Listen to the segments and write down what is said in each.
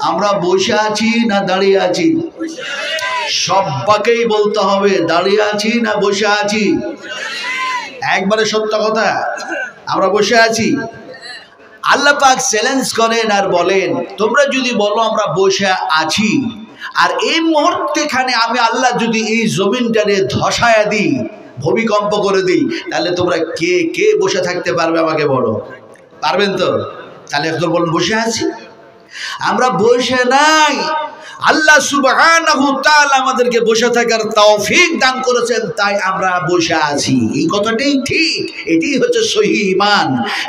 আমরা বসে আছি না দাঁড়িয়ে আছি? সবাইকেই বলতে হবে দাঁড়িয়ে আছি না বসে আছি। একবারে সত্য কথা, আমরা বসে আছি। আল্লাহ পাক চ্যালেঞ্জ করেন আর বলেন, তোমরা যদি বলো আমরা বসে আছি, আর এই মুহূর্তেখানে আমি আল্লাহ যদি এই জমিনটারে ধসায়া দিই, ভূমিকম্প করে দিই, তাহলে তোমরা কে কে বসে থাকতে পারবে আমাকে বলো? পারবেন তো? তাহলে একদম বলুন বসে আছি। আমরা বসে নাই, আল্লাহ সুবহানাহু তাআলা আমাদেরকে বসে থাকার তৌফিক দান করেছেন, তাই আমরা বসে আছি। এই কথাটাই ঠিক, এটাই হচ্ছে সহিহ ঈমান।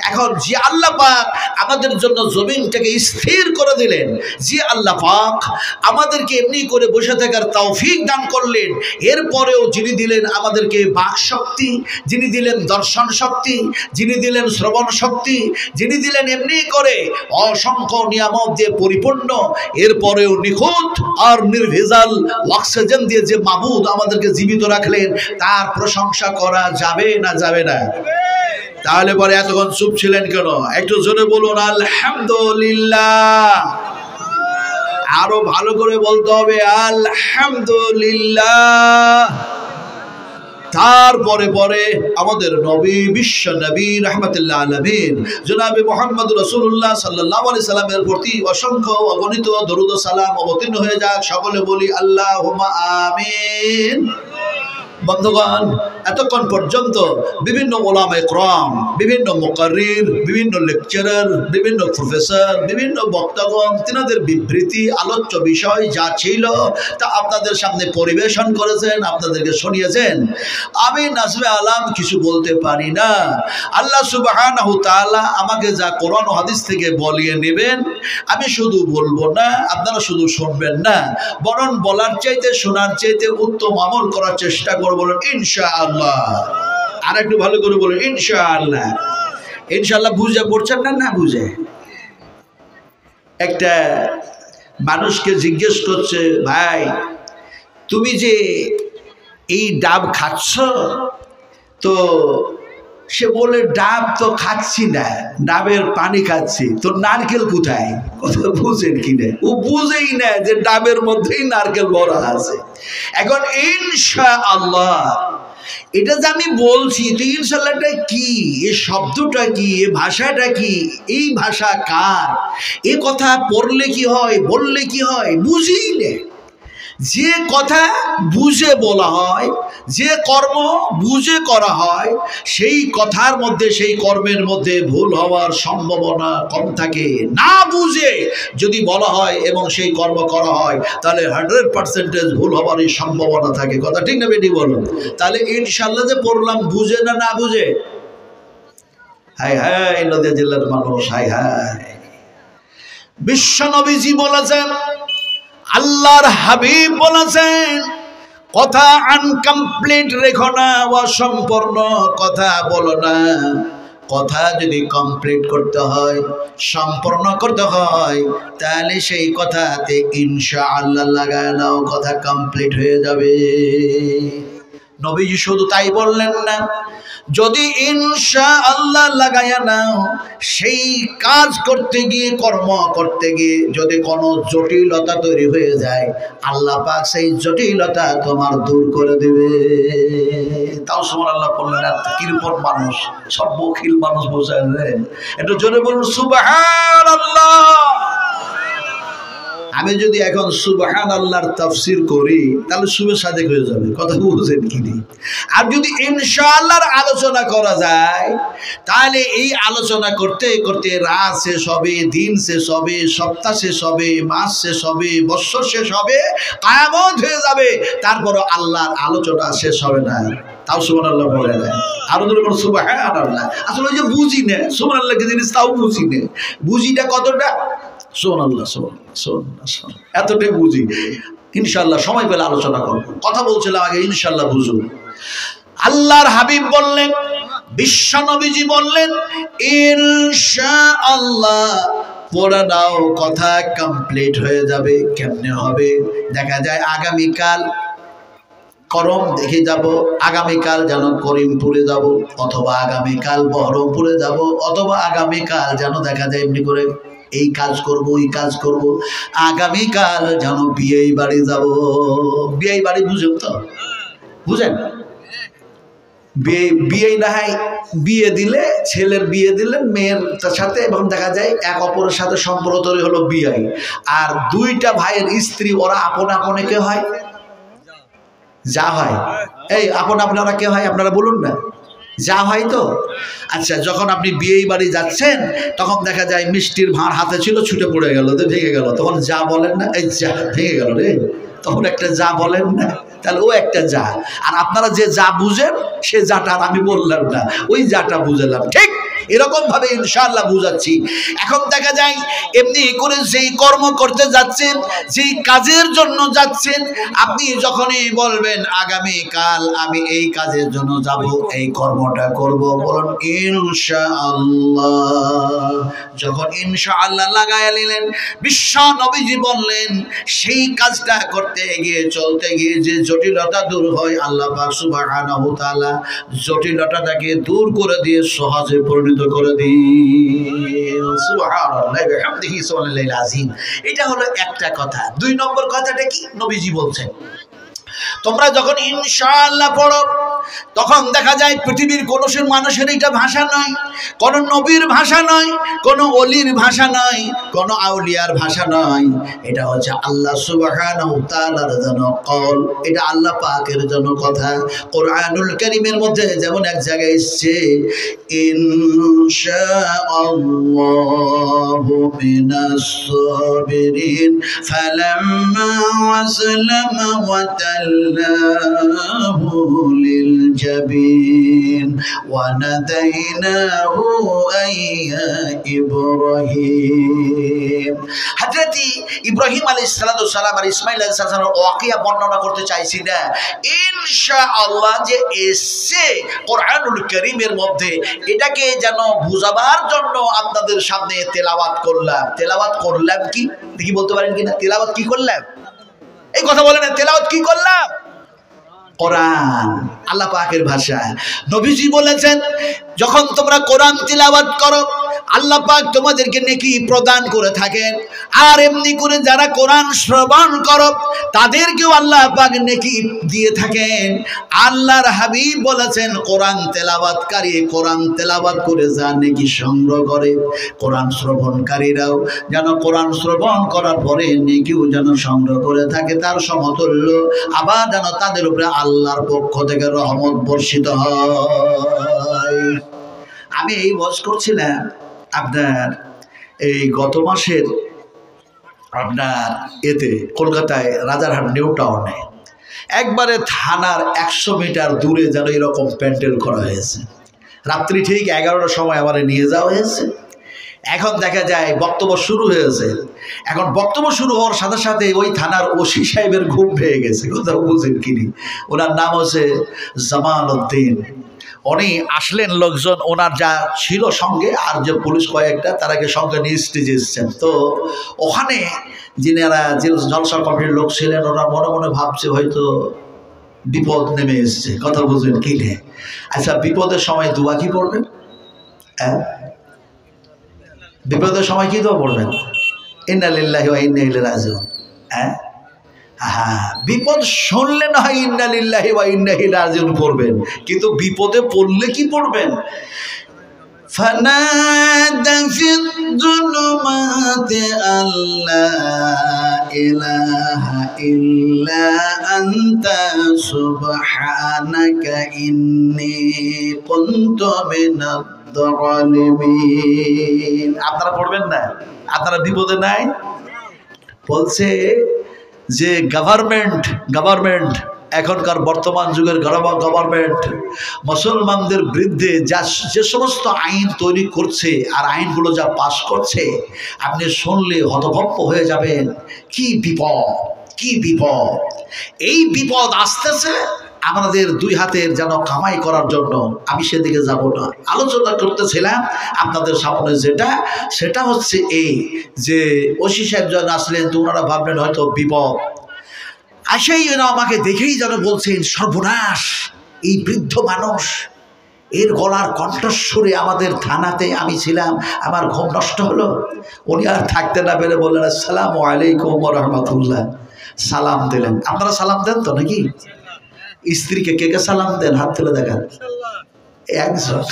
এখন যে আল্লাহ পাক আমাদের জন্য জমিনটাকে স্থির করে দিলেন, যে আল্লাহ পাক আমাদেরকে এমনি করে বসে থাকার তৌফিক দান করলেন, এরপরেও যিনি দিলেন আমাদেরকে বাক শক্তি, যিনি দিলেন দর্শন শক্তি, যিনি দিলেন শ্রবণ শক্তি, যিনি দিলেন এমনি করে অসংখ্য নিয়ামত দিয়ে পরিপূর্ণ, এরপরেও নিখুঁত আর নির্ভেজাল অক্সিজেন দিয়ে যে মাবুদ আমাদেরকে জীবিত রাখলেন, তার প্রশংসা করা যাবে না যাবে না? তাহলে পরে এতক্ষণ চুপ ছিলেন কেন? একটু জোরে বলুন আলহামদুলিল্লাহ। আরো ভালো করে বলতে হবে আলহামদুলিল্লাহ। তারপরে পরে আমাদের নবী, বিশ্ব নবী রাহমাতুল্লাহ আলামিন জনাবে মুহাম্মদ রাসূলুল্লাহ সাল্লাল্লাহু আলাইহি সাল্লামের প্রতি অসংখ্য অগণিত দরুদ ও সালাম অবতীর্ণ হয়ে যাক। সকলে বলি আল্লাহুম্মা আমিন। বন্ধুগণ, এতক্ষণ পর্যন্ত বিভিন্ন ওলামায়ে কেরাম, বিভিন্ন মুকাররির, বিভিন্ন লেকচারার, বিভিন্ন প্রফেসর, বিভিন্ন বক্তাগণ তিনাদের বিবৃতি, আলোচ্য বিষয় যা ছিল তা আপনাদের সামনে পরিবেশন করেছেন, আপনাদেরকে শুনিয়েছেন। আমি নাজমে আলাম কিছু বলতে পারি না। আল্লাহ সুবহানাহু তাআলা আমাকে যা কোরআন ও হাদিস থেকে বলিয়ে নেবেন, আমি শুধু বলবো না, আপনারা শুধু শুনবেন না, বরং বলার চাইতে শোনার চাইতে উত্তম আমল করার চেষ্টা করব। বলুন ইনশাআল্লাহ। আর একটু ভালো করে বলুন ইনশাআল্লাহ। ইনশাআল্লাহ বুঝে পড়ছেন না? না বুঝে? একটা মানুষকে জিজ্ঞেস করছে, ভাই তুমি যে এই ডাব খাচ্ছ, তো সে বলে ডাব তো খাচ্ছি না, ডাবের পানি খাচ্ছি, তো নারকেল কোথায়? কথা বুঝেন কিনা? ও বুঝেই না যে ডাবের মধ্যেই নারকেল ভরা আছে। এখন ইনশাআল্লাহ এটা যে আমি বলছি, তো ইনশাআল্লাহটা কি? এই শব্দটা কি? এই ভাষাটা কি? এই ভাষা কার? এ কথা পড়লে কি হয়, বললে কি হয়, বুঝেই না। যে কথা বুঝে বলা হয়, যে কর্ম বুঝে করা হয়, সেই কথার মধ্যে, সেই কর্মের মধ্যে ভুল হওয়ার সম্ভাবনা কম থাকে। না বুঝে যদি বলা হয় এবং সেই কর্ম করা হয়, তাহলে 100% ভুল হওয়ারই সম্ভাবনা থাকে। কথা ঠিক না বেটি বলো? তাহলে ইনশাআল্লাহ যে পড়লাম, বুঝে না না বুঝে? হায় হায় নদিয়া জেলার মানুষ, হায় হায়। বিশ্ব নবীজি বলেছেন, আল্লাহর হাবিব বলেছেন, কথা আনকমপ্লিট রেখো না, অসম্পূর্ণ কথা বলো না। কথা যদি কমপ্লিট করতে হয়, সম্পূর্ণ করতে হয়, তাহলে সেই কথাতে ইনশাআল্লাহ লাগায় নাও, কথা কমপ্লিট হয়ে যাবে। নবীজি শুধু তাই বললেন না, যদি ইনশাআল্লাহ লাগায়া নাও, সেই কাজ করতে গিয়ে, কর্ম করতে গিয়ে যদি কোনো জটিলতা তৈরি হয়ে যায়, আল্লাহ পাক সেই জটিলতা তোমার দূর করে দেবে। তাও সুবহানাল্লাহ বললেন। আর কিরকম মানুষ, সব বখিল মানুষ বোঝায় রে। একটু জোরে বলুন সুবহানাল্লাহ। আমি যদি এখন সুবহানাল্লাহর তাফসীর করি, তাহলে শুভে সাদেক হয়ে যাবে। কথা বুঝেন কি? আর যদি ইনশাআল্লাহর আলোচনা করা যায়, তাহলে এই আলোচনা করতে করতে রাত শেষ হবে, দিন শেষ হবে, সপ্তাহ শেষ হবে, মাস শেষ হবে, বছর শেষ হবে, কিয়ামত হয়ে যাবে, তারপরও আল্লাহর আলোচনা শেষ হবে না। তাও সুবহানাল্লাহ বলে না। আরো ধরে বলো সুবহানাল্লাহ। আসলে ওই যে বুঝি না, সুবহানাল্লাহ কি জিনিস তাও বুঝি না। বুঝিটা কতটা? সুবহানাল্লাহ সুবহানাল্লাহ এতটাই বুঝি। ইনশাআল্লাহ সময় পেলে আলোচনা করব। কথা বলছিলাম আগে, ইনশাআল্লাহ বুঝুন। আল্লাহর হাবিব বললেন, বিশ্ব নবীজি বললেন, ইনশাআল্লাহ পড়ে নাও, কথা কমপ্লিট হয়ে যাবে। কেমনে হবে? দেখা যায় আগামীকাল করম দেখে যাব, আগামীকাল যেন করিমপুরে যাব, অথবা আগামীকাল বহরমপুরে যাব, অথবা আগামীকাল যেন দেখা যায় এমনি করে এই কাজ করব, ওই কাজ করব, আগামীকাল যেন বিয়ে বাড়ি যাব। বিয়ে বাড়ি বুঝেন তো? বুঝেন? বিয়ে না হয় বিয়ে দিলে, ছেলের বিয়ে দিলে মেয়ের সাথে, এবং দেখা যায় এক অপরের সাথে সম্পর্ক তৈরি হলো বিয়ে। আর দুইটা ভাইয়ের স্ত্রী ওরা আপন আপনে কে হয়? যা হয়। এই আপন আপনারা কে হয় আপনারা বলুন না, যা হয় তো। আচ্ছা, যখন আপনি বিয়ে বাড়ি যাচ্ছেন তখন দেখা যায় মিষ্টির ভাঁড় হাতে ছিল, ছুটে পড়ে গেল, ভেঙে গেল, তখন যা বলেন না, এই যা ভেঙে গেল রে, তখন একটা যা বলেন না? তাহলে ও একটা যা। আর আপনারা যে যা বুঝেন সে যাটা আমি বললাম না, ওই যাটা বুঝলাম। ঠিক এরকম ভাবে ইনশাআল্লাহ বুঝাচ্ছি। এখন দেখা যায় এমনি করে যেই কর্ম করতে যাচ্ছেন, যেই কাজের জন্য যাচ্ছেন, আপনি যখনই বলবেন আগামীকাল আমি এই কাজের জন্য যাব, এই কর্মটা করব, বলুন ইনশাআল্লাহ। যখন ইনশাআল্লাহ লাগায় নিলেন, বিশ্ব নবীজি বললেন সেই কাজটা করতে গিয়ে, চলতে গিয়ে যে জটিলতা দূর হয়, আল্লাহ পাক সুবহানাহু ওয়া তাআলা জটিলতাটাকে দূর করে দিয়ে সহজে পরিণত করে দিন। সুবহানাল্লাহি ওয়া বিহামদিহি সুবহানাল্লাহিল আযীম। এটা হলো একটা কথা। 2 নম্বর কথাটা কি? নবীজি বলছেন তোমরা যখন ইনশাআল্লাহ পড়ো তখন দেখা যায় পৃথিবীর কোনো মানুষের এটা ভাষা নয়, কোনো নবীর ভাষা নয়, কোনো ওলির ভাষা নয়, কোনো আউলিয়ার ভাষা নয়। এটা হচ্ছে আল্লাহ সুবহানাহু ওয়া তাআলার জন্য কওল, এটা আল্লাহ পাকের জন্য কথা। কোরআনুল কারীমের মধ্যে যেমন এক জায়গায় এসেছে ইনশাআল্লাহু মিনাস সাবিরিন ফালাম্মা আসলামা ওয়া তাল্লাহু লিলজাবিন ওয়া নাদাইনাহু আইয়া ইব্রাহিম। হযরত ইব্রাহিম আলাইহিস সালাতু ওয়াস সালাম আর ইসমাঈল আলাইহিস সালামের ওয়াকিয়া বর্ণনা করতে চাইছি না। ইনশাআল্লাহ যে এসে কোরআনুল কারীমের মধ্যে, এটাকে যেন বুঝাবার জন্য আপনাদের সামনে তেলাওয়াত করলাম। তেলাওয়াত করলাম কি দেখি বলতে পারেন কিনা? তেলাওয়াত কি করলাম? এই কথা বলেন, তেলাওয়াত কি করলাম? কোরআন, আল্লাহ পাকের ভাষা। নবীজি বলেছেন যখন তোমরা কোরআন তিলাওয়াত করো আল্লাহ পাক তোমাদেরকে নেকি প্রদান করে থাকেন, আর এমনি করে যারা কোরআন শ্রবণ করো তাদেরকেও আল্লাহ পাক নেকি দিয়ে থাকেন। আল্লাহর হাবিব বলেছেন কোরআন তেলাওয়াতকারী কোরআন তেলাওয়াত করে যা নেকি সংগ্রহ করে, কোরআন শ্রবণকারীরাও যেন কোরআন শ্রবণ করার পরে নেকিও যেন সংগ্রহ করে থাকে তার সমতুল্য, আবার যেন তাদের উপরে আল্লাহর পক্ষ থেকে রহমত বর্ষিত হয়। আমি এই ওয়াজ করছিলাম আপনার এই গত মাসের আপনার এতে কলকাতায় রাজারহাট নিউ টাউনে একবারে থানার 100 মিটার দূরে যেন এরকম প্যান্ডেল করা হয়েছে। রাত্রি ঠিক 11টার সময় আমার নিয়ে যাওয়া হয়েছে। এখন দেখা যায় বক্তব্য শুরু হয়েছে। এখন বক্তব্য শুরু হওয়ার সাথে সাথে ওই থানার ওসি সাহেবের ঘুম পেয়ে গেছে। কথা বুঝেন কিনি? ওনার নাম হচ্ছে জামাল উদ্দিন। উনি আসলেন, লোকজন ওনার যা ছিল সঙ্গে আর যে পুলিশ কয়েকটা তারাকে সঙ্গে নিয়ে স্টেজে এসেছেন। তো ওখানে যিনারা যে জলসা কমিটির লোক ছিলেন ওরা মনে মনে ভাবছে হয়তো বিপদ নেমে এসছে। কথা বুঝলেন কি নে? আচ্ছা, বিপদের সময় দোয়া কি পড়বেন? হ্যাঁ, বিপদের সময় কি দোয়া পড়বেন? ইন্না লিল্লাহি ওয়া ইন্না ইলাইহি রাজিউন। হ্যাঁ হ্যাঁ, বিপদ শুনলে না হয় ইন্না লিল্লাহি ওয়া ইন্না ইলাইহি রাজিউন পড়বেন, কিন্তু বিপদে পড়লে কি পড়বেন? ফানাদা ফিয-যুলুমাতি আল্লা ইলাহা ইল্লা আনতা সুবহানাকা ইন্নী কুনতু মিনাদ যালিমিন। আপনারা পড়বেন না? আপনারা বিপদে নাই? বলছে যে গভর্নমেন্ট এখনকার বর্তমান যুগের গভর্নমেন্ট মুসলমানদের বিরুদ্ধে যে সমস্ত আইন তৈরি করছে আর আইনগুলো যা পাস করছে, আপনি শুনলে হতভম্ব হয়ে যাবেন। কি বিপদ, কি বিপদ! এই বিপদ আসতেছে আমাদের দুই হাতের যেন কামাই করার জন্য। আমি সেদিকে যাব না, আলোচনা করতেছিলাম আপনাদের সামনে সেটা হচ্ছে এই যে ওসি সাহেব যখন আসলেন তো ওনারা ভাবলেন হয়তো বিপদ আসেই, এরা আমাকে দেখেই যেন বলছেন সর্বনাশ, এই বৃদ্ধ মানুষ এর গলার কণ্ঠস্বরে আমাদের থানাতে আমি ছিলাম, আমার ঘুম নষ্ট হলো। উনি আর থাকতে না পেরে বললেন আসসালামু আলাইকুম ওয়া রাহমাতুল্লাহ, সালাম দিলেন। আপনারা সালাম দেন তো নাকি? স্ত্রীকে কে কে সালাম দেন? হাত তুলে দেখান। একজন,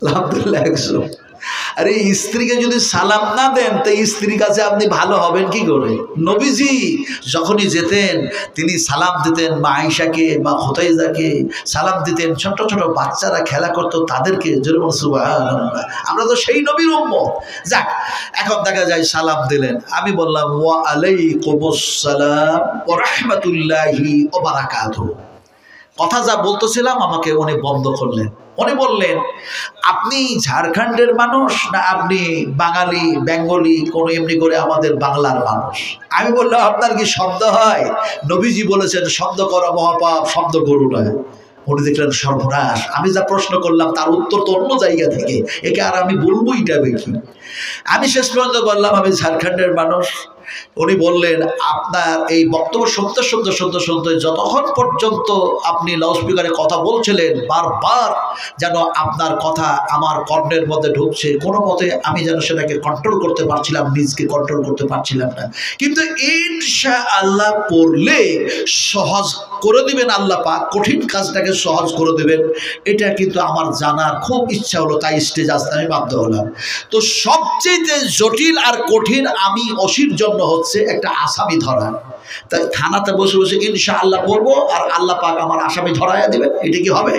আলহামদুলিল্লাহ একজন। আরে স্ত্রীকে যদি সালাম না দেন তো স্ত্রীর কাছে আপনি ভালো হবেন কি করে? নবীজি যখনই যেতেন তিনি সালাম দিতেন, মা আয়েশাকে, মা খুতাইজাকে সালাম দিতেন। ছোট ছোট বাচ্চারা খেলা করতো তাদেরকে, যেরকম সুবহানাল্লাহ, আমরা তো সেই নবীর উম্মত। যাক, এখন দেখা যায় সালাম দিলেন, আমি বললাম ওয়া আলাইকুমুস সালাম ওয়া রাহমাতুল্লাহি ওয়া বারাকাতুহু। কথা যা বলতেছিলাম আমাকে উনি বন্ধ করলেন। উনি বললেন আপনি ঝাড়খণ্ডের মানুষ না আপনি বাঙালি, বেঙ্গলি, কোনো এমনি করে আমাদের বাংলার মানুষ? আমি বললাম আপনার কি শব্দ হয়? নবীজি বলেছেন শব্দ করা মহাপাপ, শব্দ করু না। উনি দেখলেন সর্বনাশ, আমি যা প্রশ্ন করলাম তার উত্তর তো অন্য জায়গা থেকে, একে আর আমি বলবো এটা দেখি। আমি শেষ পর্যন্ত বললাম আমি ঝাড়খণ্ডের মানুষ। উনি বললেন আপনার এই বক্তব্য শুনতে শুনতে শুনতে শুনতে যতক্ষণ পর্যন্ত আপনি লাউডস্পিকারে কথা বলছিলেন বারবার যেন আপনার কথা আমার কর্ণের মধ্যে ঢুকছে, কোনো মতে আমি যেন সেটাকে কন্ট্রোল করতে পারছিলাম, নিজকে কন্ট্রোল করতে পারছিলাম না। কিন্তু ইনশাআল্লাহ পড়লে সহজ করে দিবেন আল্লাহ পাক, কঠিন কাজটাকে সহজ করে দেবেন, এটা কিন্তু আমার জানার খুব ইচ্ছা হলো, তাই স্টেজ আসতে আমি বাধ্য হলাম। তো সবচেয়ে জটিল আর কঠিন আমি অসির জন্য হচ্ছে একটা আসামি ধরা। তাই থানাতে বসে বসে ইনশাআল্লাহ পড়বো আর আল্লাহ পাক আমার আসামি ধরাইয়া দেবেন, এটা কি হবে?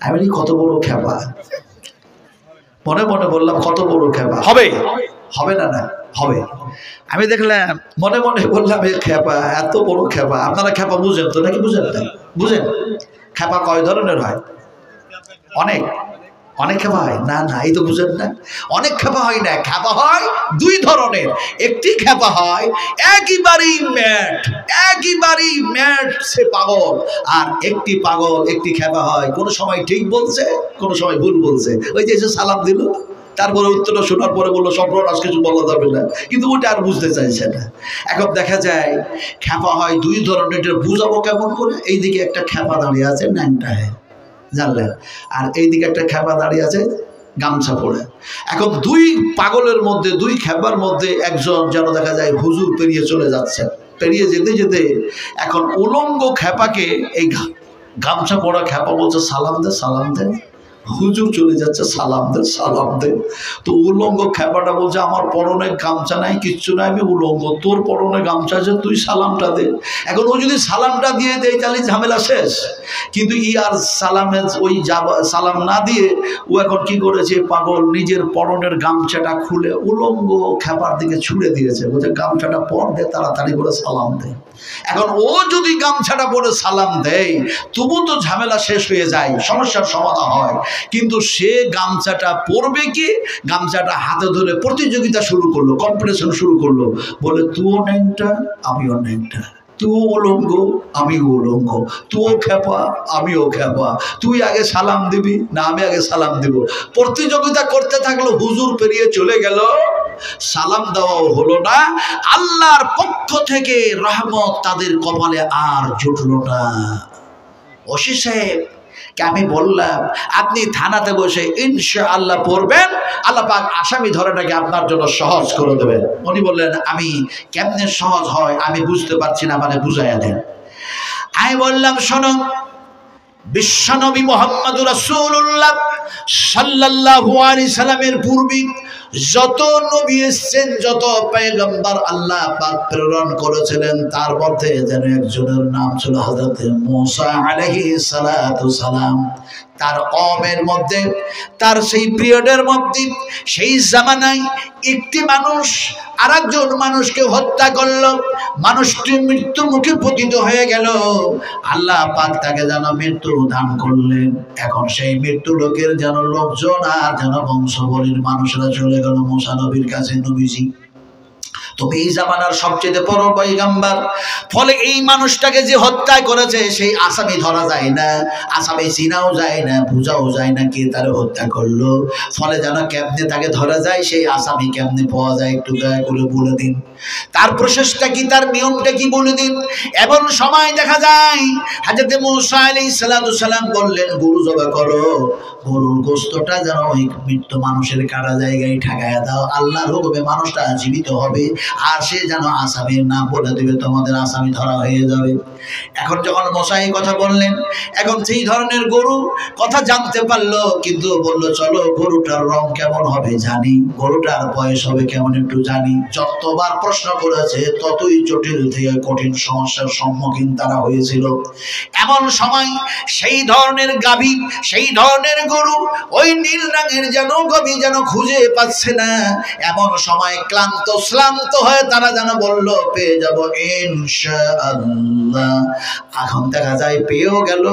আমি কত বড় খেপা, মনে মনে বললাম কত বড় খেপা। হবে হবে না? না হবে। আমি দেখলাম মনে মনে বললাম এ খেপা, এত বড় খেপা। আপনারা খেপা বুঝেন তো নাকি? বুঝেন না? বুঝেন খেপা কয় ধরনের হয়? অনেক অনেক খেপা হয় না? না, এই তো বুঝেন না। অনেক খেপা হয় না, খেপা হয় দুই ধরনের। একটি খেপা হয় একেবারেই ম্যাট, সে পাগল। আর একটি খেপা হয় কোনো সময় ঠিক বলছে, কোনো সময় ভুল বলছে। ওই যে এসে সালাম দিল, তারপরে উত্তরটা শোনার পরে বললো সর্বনাশ, কিছু বলা যাবে না, কিন্তু ওটা আর বুঝতে চাইছে না। এখন দেখা যায় খেপা হয় দুই ধরনের। এটা বুঝাবো কেমন করে? এইদিকে একটা খেপা দাঁড়িয়ে আছে ন্যাংটায়, জানলেন, আর এইদিকে একটা খেপা দাঁড়িয়ে আছে গামছা পরে। এখন দুই পাগলের মধ্যে, দুই খেপার মধ্যে একজন যেন দেখা যায় হুজুর পেরিয়ে চলে যাচ্ছে। পেরিয়ে যেতে যেতে এখন উলঙ্গ খেপাকে এই গামছা পরা খেপা বলছে সালাম দে, সালাম দে। হুজুর চলে যাচ্ছে, সালাম দে, সালাম দে। তো উলঙ্গ খেপাটা বলছে আমার পরনে গামছা নাই, কিচ্ছু নাই, আমি উলঙ্গ, তোর পরনে গামছা আছে, তুই সালামটা দে। এখন ও যদি সালামটা দিয়ে দেয় তাহলে ঝামেলা শেষ। কিন্তু আর সালামের ওই সালাম না দিয়ে ও এখন কি করেছে, পাগল নিজের পরনের গামছাটা খুলে উলঙ্গ খেপার দিকে ছুড়ে দিয়েছে। বলছে গামছাটা পর দে, তাড়াতাড়ি করে সালাম দে। এখন ও যদি গামছাটা পরে সালাম দেয় তবু তো ঝামেলা শেষ হয়ে যায়, সমস্যার সমাধান হয়। কিন্তু সে গামছাটা পরবে কি, গামছাটা হাতে ধরে প্রতিযোগিতা শুরু করলো, কম্পিটিশন শুরু করলো। বলে তুইও ন্যাংটা, আমিও ন্যাংটা, তুই উলঙ্গ, আমি উলঙ্গ, তুইও খেপা, আমিও খেপা, তুই আগে সালাম দিবি না আমি আগে সালাম দিব। প্রতিযোগিতা করতে থাকলো। হুজুর পেরিয়ে চলে গেল, সালাম দেওয়াও হলো না। আল্লাহর পক্ষ থেকে রহমত তাদের কপালে আর জুটলো না। ওসি সাহেব কে আমি বললাম আপনি থানাতে বসে ইনশাআল্লাহ পড়বেন, আল্লাহ পাক আসামি ধরাটাকে আপনার জন্য সহজ করে দেবেন। উনি বললেন আমি কেমনে সহজ হয় আমি বুঝতে পারছি না, মানে বুঝাইয়া দেন। আমি বললাম শোনো, বিশ্বনবী মুহাম্মদুর রাসূলুল্লাহ সাল্লাল্লাহু আলাইহি সাল্লামের পূর্বে যত নবী এসেছেন, যত পয়গম্বর আল্লাহ পাক প্রেরণ করেছিলেন, তার মধ্যে যেন একজনের নাম ছিল হযরত মূসা আলাইহিস সালাতু সালাম। তার কওমের মধ্যে, তার সেই পিরিয়ডের মধ্যে, সেই জামানায় একটি মানুষ আরেকজন মানুষকে হত্যা করলো, মানুষটি মৃত্যু মুখে পতিত হয়ে গেল। আল্লাহ পাক তাকে যেন মৃত্যু দান করলেন। এখন সেই মৃত্যু লোকের যেন লোকজন আর যেন বংশবলীর মানুষরা চলে গেল মুসা নবীর কাছে। নবীজি তুমি এই জামানার সবচেয়ে বড় পয়গম্বর, ফলে এই মানুষটাকে যে হত্যা করেছে সেই আসামি ধরা যায় না, আসামি চিনাও যায় না, বোঝাও যায় না কে তার হত্যা করলো। ফলে যেন কেমনে তাকে ধরা যায়, সেই আসামি কেমনে পাওয়া যায়, একটু দয়া করে বলে দিন। তার প্রসেসটা কি, তার নিয়মটা কি বলে দিন। এমন সময় দেখা যায় হযরত মূসা আলাইহিস সালাম বললেন, গরু জবাই করো, গরুর গোশতটা যেন ওই মৃত্যু মানুষের কাটা জায়গায় ঠেকায়া দাও, আল্লাহর হুকুমে মানুষটা জীবিত হবে, আর সে যেন আসামির নাম বলে দেবে, তোমাদের আসামি ধরা হয়ে যাবে। এখন যখন মূসা এই কথা বললেন, এখন সেই ধরনের গরু কথা জানতে পারলো, কিন্তু বললো চলো গরুটার রং কেমন হবে জানি, গরুটার বয়স হবে কেমন একটু জানি। যতবার প্রশ্ন করেছে ততই জটিল থেকে কঠিন সমস্যার সম্মুখীন তারা হয়েছিল। এমন সময় সেই ধরনের গাভী, সেই ধরনের গরু, ওই নীল রঙের যেন গাভী যেন খুঁজে পাচ্ছে না। এমন সময় ক্লান্ত শ্রান্ত হয়ে তারা যেন বলল পেয়ে যাব ইনশাআল্লাহ। এখন দেখা যায় পেয়েও গেল,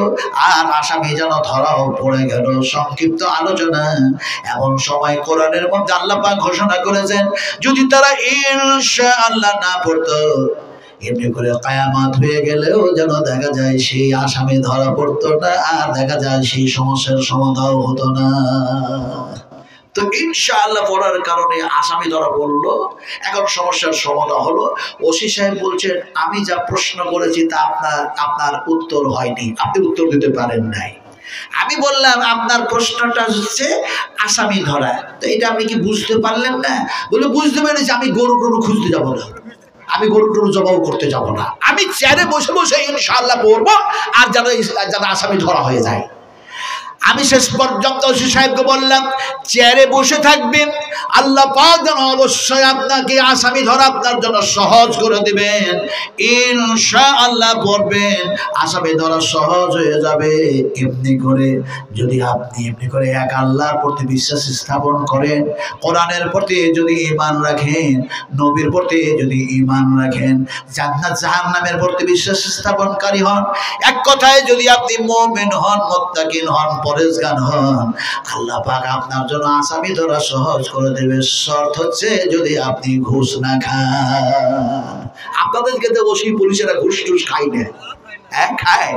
আর আসামি যেন ধরাও পড়ে গেল। সংক্ষিপ্ত আলোচনা। এমন সময় কোরআনের মধ্যে আল্লাহ পাক ঘোষণা করেছেন, যদি তারা ইনশাআল্লাহ না পড়তো, এমনি করে কিয়ামত হয়ে গেলেও যেন দেখা যায় সেই আসামি ধরা পড়তো না, আর দেখা যায় সেই সমস্যার সমাধান হতো না। তো ইনশাআল্লাহ পড়ার কারণে আসামি ধরা পড়লো, এখন সমস্যার সমাধান হলো। ওসি সাহেব বলছেন, আমি যা প্রশ্ন করেছি তা আপনার উত্তর হয়নি, আপনি উত্তর দিতে পারেন নাই। আমি বললাম আপনার প্রশ্নটা হচ্ছে আসামি ধরা, তো এটা আপনি কি বুঝতে পারলেন না? বলে বুঝতে পেরেছি, আমি গরু খুঁজতে যাব না, আমি গরু জবাও করতে যাব না, আমি চেয়ারে বসে বসে ইনশাআল্লাহ পড়বো, আর যেন আসামি ধরা হয়ে যায়। আমি শেষ পর্যন্ত ওসি সাহেবকে বললাম, চেয়ারে বসে থাকবেন, আল্লাহ পাক যেন অবশ্যই আপনাকে আসামি ধরা আপনার জন্য সহজ করে দিবেন। ইনশাআল্লাহ পড়বেন, আসামি ধরা সহজ হয়ে যাবে। এমনি করে যদি আপনি এমনি করে এক আল্লাহর প্রতি বিশ্বাস স্থাপন করেন, কোরআনের প্রতি যদি ঈমান রাখেন, নবীর প্রতি যদি ঈমান রাখেন, জান্নাত জাহান্নামের প্রতি বিশ্বাস স্থাপনকারী হন, এক কথায় যদি আপনি মুমিন হন, মুত্তাকিন হন, পরেজগার হন, আল্লাহ পাক আপনার জন্য আসামি ধরা সহজ করে দেবে। শর্ত হচ্ছে যদি আপনি ঘুষ না খান। আপনাদেরকে তো ওসি পুলিশেরা ঘুষ টুস খাই না, হ্যাঁ খায়।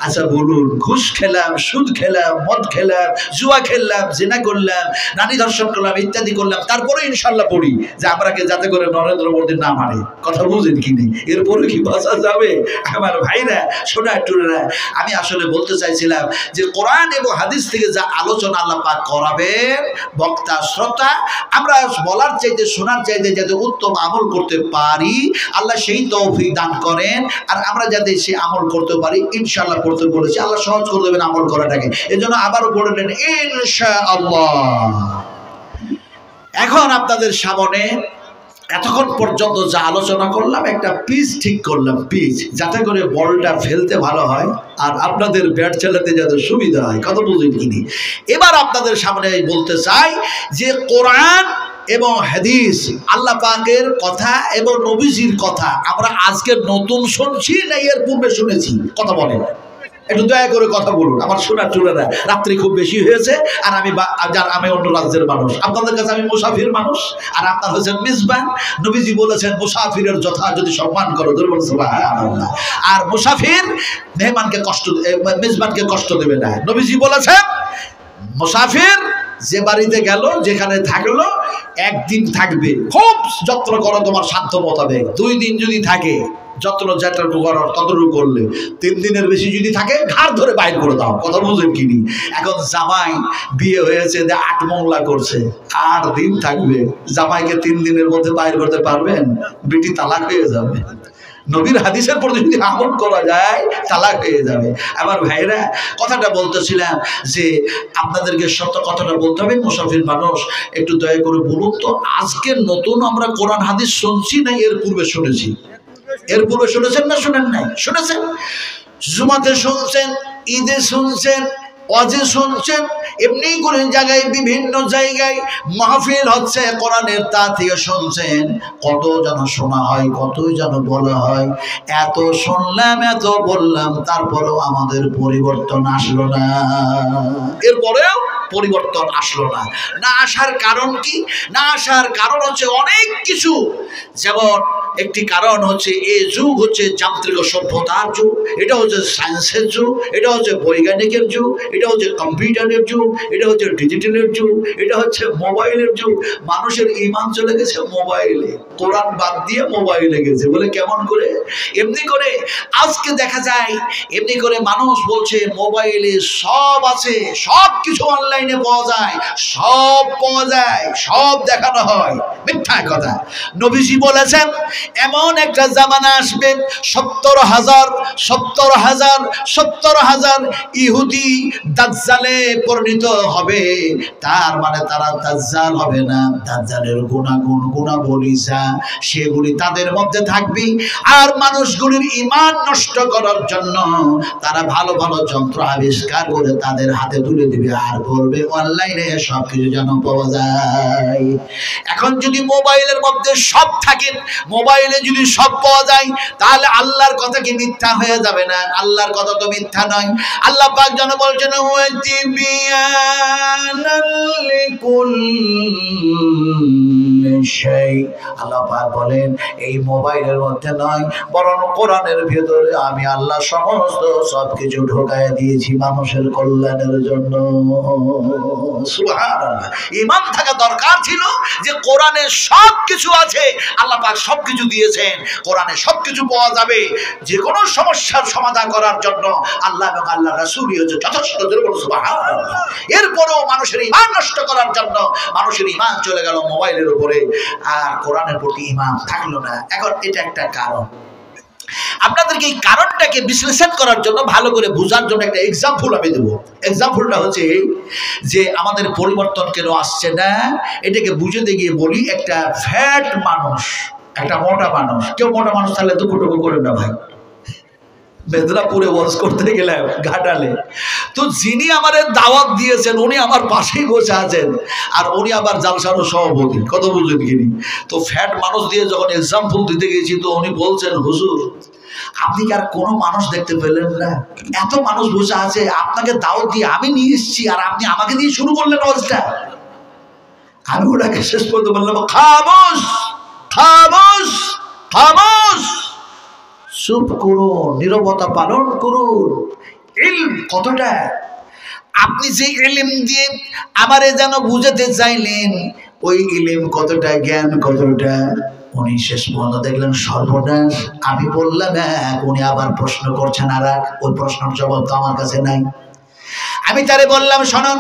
আচ্ছা বলুন, ঘুষ খেলাম, সুদ খেলাম, মদ খেলাম, জুয়া খেললাম, জিনা করলাম, নারী ধর্ষণ করলাম, ইত্যাদি করলাম, তারপরে ইনশাল্লাহ পড়ি যে আমরাকে যাতে করে নরেন্দ্র মোদী না মারে। কথা বুঝেন কিনি? এরপরে কি বাঁচা যাবে? আমার ভাইরা, সোনা টুরেরা, আমি আসলে বলতে চাইছিলাম যে কোরআন এবং হাদিস থেকে যা আলোচনা আল্লাহ পাক করাবেন, বক্তা শ্রোতা আমরা বলার চাইতে শোনার চাইতে যাতে উত্তম আমল করতে পারি, আল্লাহ সেই তৌফিক দান করেন। আর আমরা যাতে সে আমল করতে পারি, ইনশাআল্লাহ করতে বলেছি, আল্লাহ সহজ করে দেবেন আমল করাটাকে। এজন্য আবারও পড়লেন ইনশাআল্লাহ। এখন আপনাদের সামনে এতক্ষণ পর্যন্ত যা আলোচনা করলাম, একটা পিচ ঠিক করলাম, পিচ যাতে করে বলটা ফেলতে ভালো হয় আর আপনাদের ব্যাট চালাতে যাতে সুবিধা হয়। কথা বুঝলেন কিনি? এবার আপনাদের সামনে বলতে চাই যে কোরআন এবং হাদিস, আল্লাহ পাকের কথা এবং নবীজির কথা আমরা আজকে নতুন শুনছি না এর পূর্বে শুনেছি? কথা বলেন, একটু দয়া করে কথা বলুন। আমার শোনার চুলেরা রাত্রি খুব বেশি হয়েছে, আর আমি অন্য রাজ্যের মানুষ, আপনাদের কাছে আমি মুসাফির মানুষ, আর আপনার হচ্ছেন মেজবান। নবীজি বলেছেন মুসাফিরের যথাযথ সম্মান করো, সুবহানাল্লাহ। আর মুসাফির মেহমানকে মেজবানকে কষ্ট দেবে না। নবীজি বলেছেন মুসাফির যে বাড়িতে গেল, যেখানে থাকলো, একদিন থাকবে, খুব যত্ন করো তোমার সাধ্য মোতাবেক। 2 দিন যদি থাকে, যত্ন যেটুকু করার ততটুকু করলে। 3 দিনের বেশি যদি থাকে, ঘাড় ধরে বাইর করে দাও। কথা বুঝেন কিনি? এখন জামাই বিয়ে হয়েছে, 8 মংলা করছে, 8 দিন থাকবে, জামাইকে 3 দিনের মধ্যে বাইর করতে পারবেন? বেটি তালাক হয়ে যাবে। নবীর হাদিসের প্রতি যদি আমল করা যায়, তালাক হয়ে যাবে। আমার ভাইরা, কথাটা বলতেছিলাম যে আপনাদেরকে সত্য কথাটা বলতে হবে। মুসাফির মানুষ, একটু দয়া করে বলুন তো, আজকে নতুন আমরা কোরআন হাদিস শুনছি না এর পূর্বে শুনেছি? এর পূর্বে শুনেছেন না শুনেন নাই? শুনেছেন। জুমাতে শুনছেন, ঈদে শুনছেন, ওয়াজে শুনছেন, এমনি করে জায়গায় বিভিন্ন জায়গায় মাহফিল হচ্ছে কোরআনের, তা থেকে শুনছেন, কত যেন শোনা হয়, কতই যেন বলা হয়। এত শুনলাম, এত বললাম, তারপরেও আমাদের পরিবর্তন আসলো না। এরপরেও পরিবর্তন আসলো না। না আসার কারণ কি? না আসার কারণ হচ্ছে অনেক কিছু। যেমন একটি কারণ হচ্ছে এই যুগ হচ্ছে যান্ত্রিক সভ্যতার যুগ, এটা হচ্ছে সায়েন্সের যুগ, এটা হচ্ছে বৈজ্ঞানিকের যুগ, এটা হচ্ছে কম্পিউটারের যুগ, এটা হচ্ছে ডিজিটালের যুগ, এটা হচ্ছে মোবাইলের যুগ। মানুষের ঈমান চলে গেছে মোবাইলে, কোরআন বাদ দিয়ে মোবাইলে গেছে। বলে কেমন করে? এমনি করে আজকে দেখা যায়, এমনি করে মানুষ বলছে মোবাইলে সব আছে, সব কিছু অনলাইনে পাওয়া যায়, সব পাওয়া যায়, সব দেখানো হয়। মিথ্যা কথা। নবীজি বলেছেন এমন একটা জামানা আসবে 70,000 ইহুদি দাজ্জালে পরিণত হবে। তার মানে তারা দাজ্জাল হবে না, দাজ্জালের গুণাবলী যা সেগুলি তাদের মধ্যে থাকবে। আর মানুষগুলির ঈমান নষ্ট করার জন্য তারা ভালো ভালো যন্ত্র আবিষ্কার করে তাদের হাতে তুলে দিবে, আর বলবে অনলাইনে সব কিছু যেন পাওয়া যায়। এখন যদি মোবাইলের মধ্যে সব থাকে, মোবাইলে যদি সব পাওয়া যায়, তাহলে আল্লাহর কথা কি মিথ্যা হয়ে যাবে না? আল্লাহর কথা তো মিথ্যা নয়। আল্লাহ পাক যেন বলছেন আল্লাহ পাক বলেন এই মোবাইলের মধ্যে নয়, বরং কোরআনের ভেতরে আমি আল্লাহ সমস্ত সবকিছু ঢোকায় দিয়েছি মানুষের কল্যাণের জন্য। সুবহানাল্লাহ। ঈমান থাকা দরকার ছিল যে কোরআনে সব কিছু আছে, আল্লাহ পাক সব কিছু দিয়েছেন, কোরআনে সব কিছু পাওয়া যাবে। যে কোনো সমস্যার সমাধান করার জন্য আল্লাহ এবং আল্লাহ রাসূলই হচ্ছে যথেষ্ট। সুবহানাল্লাহ। এরপরেও মানুষের ঈমান নষ্ট করার জন্য মানুষের ঈমান চলে গেল মোবাইলের উপরে, আর কোরআনের প্রতি ঈমান থাকলো না। এখন এটা একটা কারণ। আপনাদেরকে এই কারণটাকে বিশ্লেষণ করার জন্য, ভালো করে বোঝার জন্য একটা এক্সাম্পল আমি দেবো। এক্সাম্পলটা হচ্ছে যে আমাদের পরিবর্তন কেন আসছে না, এটাকে বুঝতে গিয়ে বলি। একটা ফ্যাট মানুষ, একটা মোটা মানুষ, কেউ মোটা মানুষ তাহলে দুঃখটুকু করে না ভাই। মেদিনীপুরে ওয়াজ করতে গেলাম ঘাটালে, তো যিনি আমাদের দাওয়াত দিয়েছেন উনি আমার পাশেই বসে আছেন, আর উনি আবার জালসারও সভাপতি। কত বুঝলেন কিনি? তো ফ্যাট মানুষ দিয়ে যখন এক্সাম্পল দিতে গেছি, তো উনি বলছেন হুজুর আপনি কি আর কোনো মানুষ দেখতে পেলেন না? এত মানুষ বসে আছে, আপনাকে দাওয়াত দিয়ে আমি নিয়ে এসেছি, আর আপনি আমাকে দিয়ে শুরু করলেন ওয়াজটা। আমি ওনাকে শেষ পর্যন্ত বললাম খামোশ খামোশ খামোশ, চুপ করুন, নীরবতা পালন করুন। ইলম কতটা, আপনি যে ইলম দিয়ে আমারে যেন বুঝাতে চাইলেন, ওই ইলম কতটা, জ্ঞান কতটা। উনি শেষ পর্যন্ত দেখলেন সর্বনাশ। আমি বললাম এক, উনি আবার প্রশ্ন করছেন আর এক। ওই প্রশ্নের জবাব তো আমার কাছে নাই। আমি তারে বললাম শোনো,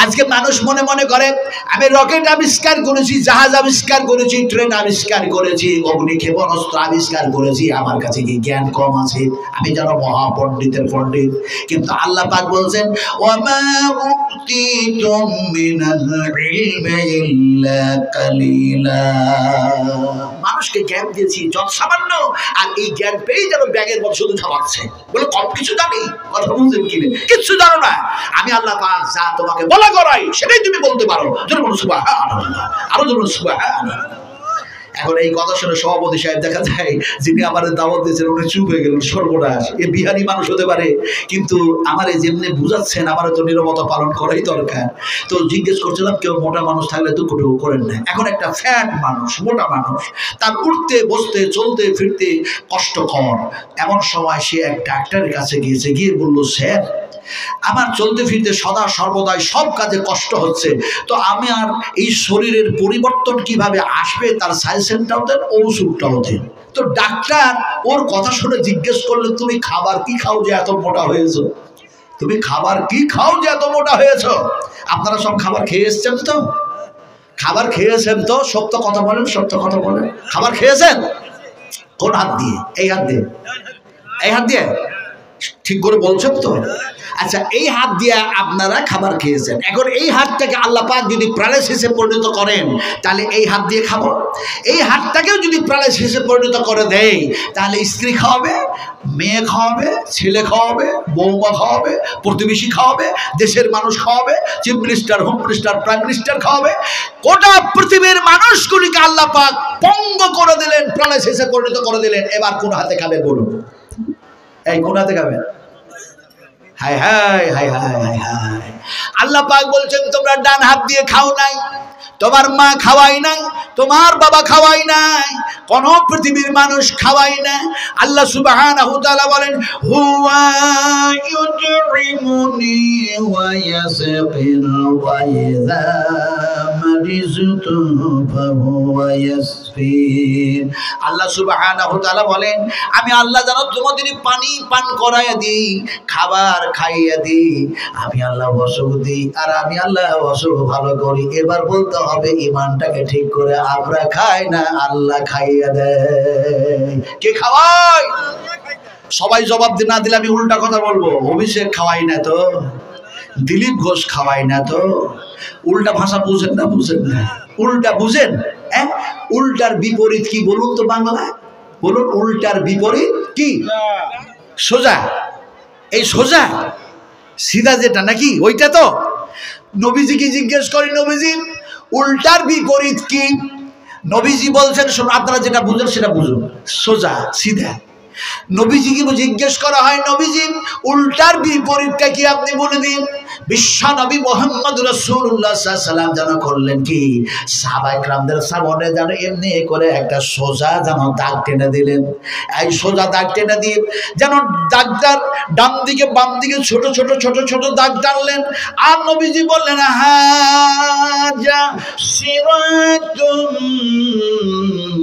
আজকে মানুষ মনে মনে করে আমি রকেট আবিষ্কার করেছি, জাহাজ আবিষ্কার করেছি, ট্রেন আবিষ্কার করেছি, অগ্নি ক্ষেপণাস্ত্র আবিষ্কার করেছি, আমার কাছে কি জ্ঞান কম আছে? আমি যেন মহাপণ্ডিতের পণ্ডিত। কিন্তু আল্লাহ পাক বলছেন ওয়ামা উতিতুম মিনাল ইলমি ইল্লা কালিলা, মানুষকে জ্ঞান দিয়েছি যত সামান্য, আর এই জ্ঞান পেয়ে যেন ব্যাগের মধ্যে শুধু ঝামাচ্ছে। বলে কম কিছু জানি, কথা বুঝলেন কিনে? কিচ্ছু জানো না। আমি আল্লাহ পাক যা তোমাকে বলা করাই সেটাই তুমি বলতে পারো। সুবহানাল্লাহ, আরো জোরে সুবহানাল্লাহ। এখন এই কথা শুনে সভাপতি সাহেব দেখা যায় যিনি আমার দাওয়াত দিয়েছেন উনি চুপ হয়ে গেলেন। সর্বনাশ, এ বিহারি মানুষ হতে পারে, কিন্তু আমার এই যেমনি বুঝাচ্ছেন আমার তো নীরবতা পালন করাই দরকার। তো জিজ্ঞেস করছিলাম কেউ মোটা মানুষ থাকলে তো কুটু করেন না। এখন একটা ফ্যাট মানুষ, মোটা মানুষ, তার উঠতে বসতে চলতে ফিরতে কষ্টকর। এমন সময় সে এক ডাক্তারের কাছে গিয়েছে, গিয়ে বলল স্যার আমার চলতে ফিরতে সদা সর্বদাই সব কাজে কষ্ট হচ্ছে, তো আমি আর এই শরীরের পরিবর্তন কিভাবে আসবে তার সাজেশনটাও দেন, ওষুধটাও দেন। তো ডাক্তার ওর কথা শুনে জিজ্ঞেস করলে তুমি খাবার কি খাও যে এত মোটা হয়েছো? তুমি খাবার কি খাও যে এত মোটা হয়েছো? আপনারা সব খাবার খেয়ে এসছেন তো? খাবার খেয়েছেন তো? সত্য কথা বলেন, সত্য কথা বলেন। খাবার খেয়েছেন? কোন হাত দিয়ে? এই হাত দিয়ে, এই হাত দিয়ে। ঠিক করে বলছেন তো? আচ্ছা, এই হাত দিয়ে আপনারা খাবার খেয়েছেন, এখন এই হাতটাকে আল্লাহ পাক যদি প্যারালাইসিসে পরিণত করেন তাহলে এই হাত দিয়ে খাবো। এই হাতটাকেও যদি প্যারালাইসিসে পরিণত করে দেয় তাহলে স্ত্রী খাওয়াবে, মেয়ে খাওয়াবে, ছেলে খাওয়াবে, বৌমা খাওয়াবে, প্রতিবেশী খাওয়াবে, দেশের মানুষ খাওয়াবে, chief minister, home minister, prime minister খাওয়াবে। গোটা পৃথিবীর মানুষগুলিকে আল্লাহ পাক পঙ্গ করে দিলেন, প্যারালাইসিসে পরিণত করে দিলেন। এবার কোন হাতে খাবে বলুন? এই কোন হাতে খাবে? হায় হায় হায় হায় হায় হায়। আল্লাহ পাক বলছেন তোমরা ডান হাত দিয়ে খাও নাই, তোমার মা খাওয়াই নাই, তোমার বাবা খাওয়াই নাই, কোন পৃথিবীর মানুষ খাওয়াই না। আল্লাহ সুবহানাহু ওয়া তাআলা বলেন হুয়া ইউতরিমুনি ওয়া ইয়াসকিন ওয়া ইযা মারিজতু ফাহুয়া ইয়াসফিন। আল্লাহ সুবহানাহু ওয়া তাআলা বলেন আমি আল্লাহ জানো তোমাদের পানি পান করাইয়া দিই, খাবার খাইয়া দিই, আমি আল্লাহ অসুখ দিই, আর আমি আল্লাহ অসুখ ভালো করি। এবার বলতে হবে ইমানটাকে ঠিক করে, আমরা খাই না, আল্লাহ খাইয়া দেয়। কে খাওয়ায়? সবাই জবাব না দিলে আমি উল্টা কথা বলবো। অভিষেক খাওয়াই না তো, দিলীপ ঘোষ খাওয়াই না তো। উল্টা ভাষা বুঝেন না? বুঝেন না? উল্টা বুঝেন? হ্যাঁ, উল্টার বিপরীত কি বলুন তো বাংলায়? বলুন, উল্টার বিপরীত কি? সোজা। এই সোজা সিধা যেটা নাকি ওইটা তো? নবীজিকে জিজ্ঞেস করি, নবীজি উল্টার বিপরীত কি? নবীজি বলছেন আপনারা যেটা বুঝেন সেটা বুঝুন, সোজা সিধা। নবীজিকে জিজ্ঞেস করা হয় নবীজি উল্টার বিপরীতটা কি আপনি বলে দিন। বিশ্ব নবী মুহাম্মদ রাসূলুল্লাহ সাল্লাল্লাহু আলাইহি ওয়াসাল্লাম যেন করলেন কি, সাহাবায়ে কেরামদের সামনে যেন এমনি করে একটা সোজা যেন দাগ টেনে দিলেন। এই সোজা দাগ টেনে দিয়ে যেন দাগটার ডান দিকে বাম দিকে ছোট ছোট ছোট ছোট দাগ টানলেন। আর নবীজি বললেন হাজা সিরাতুম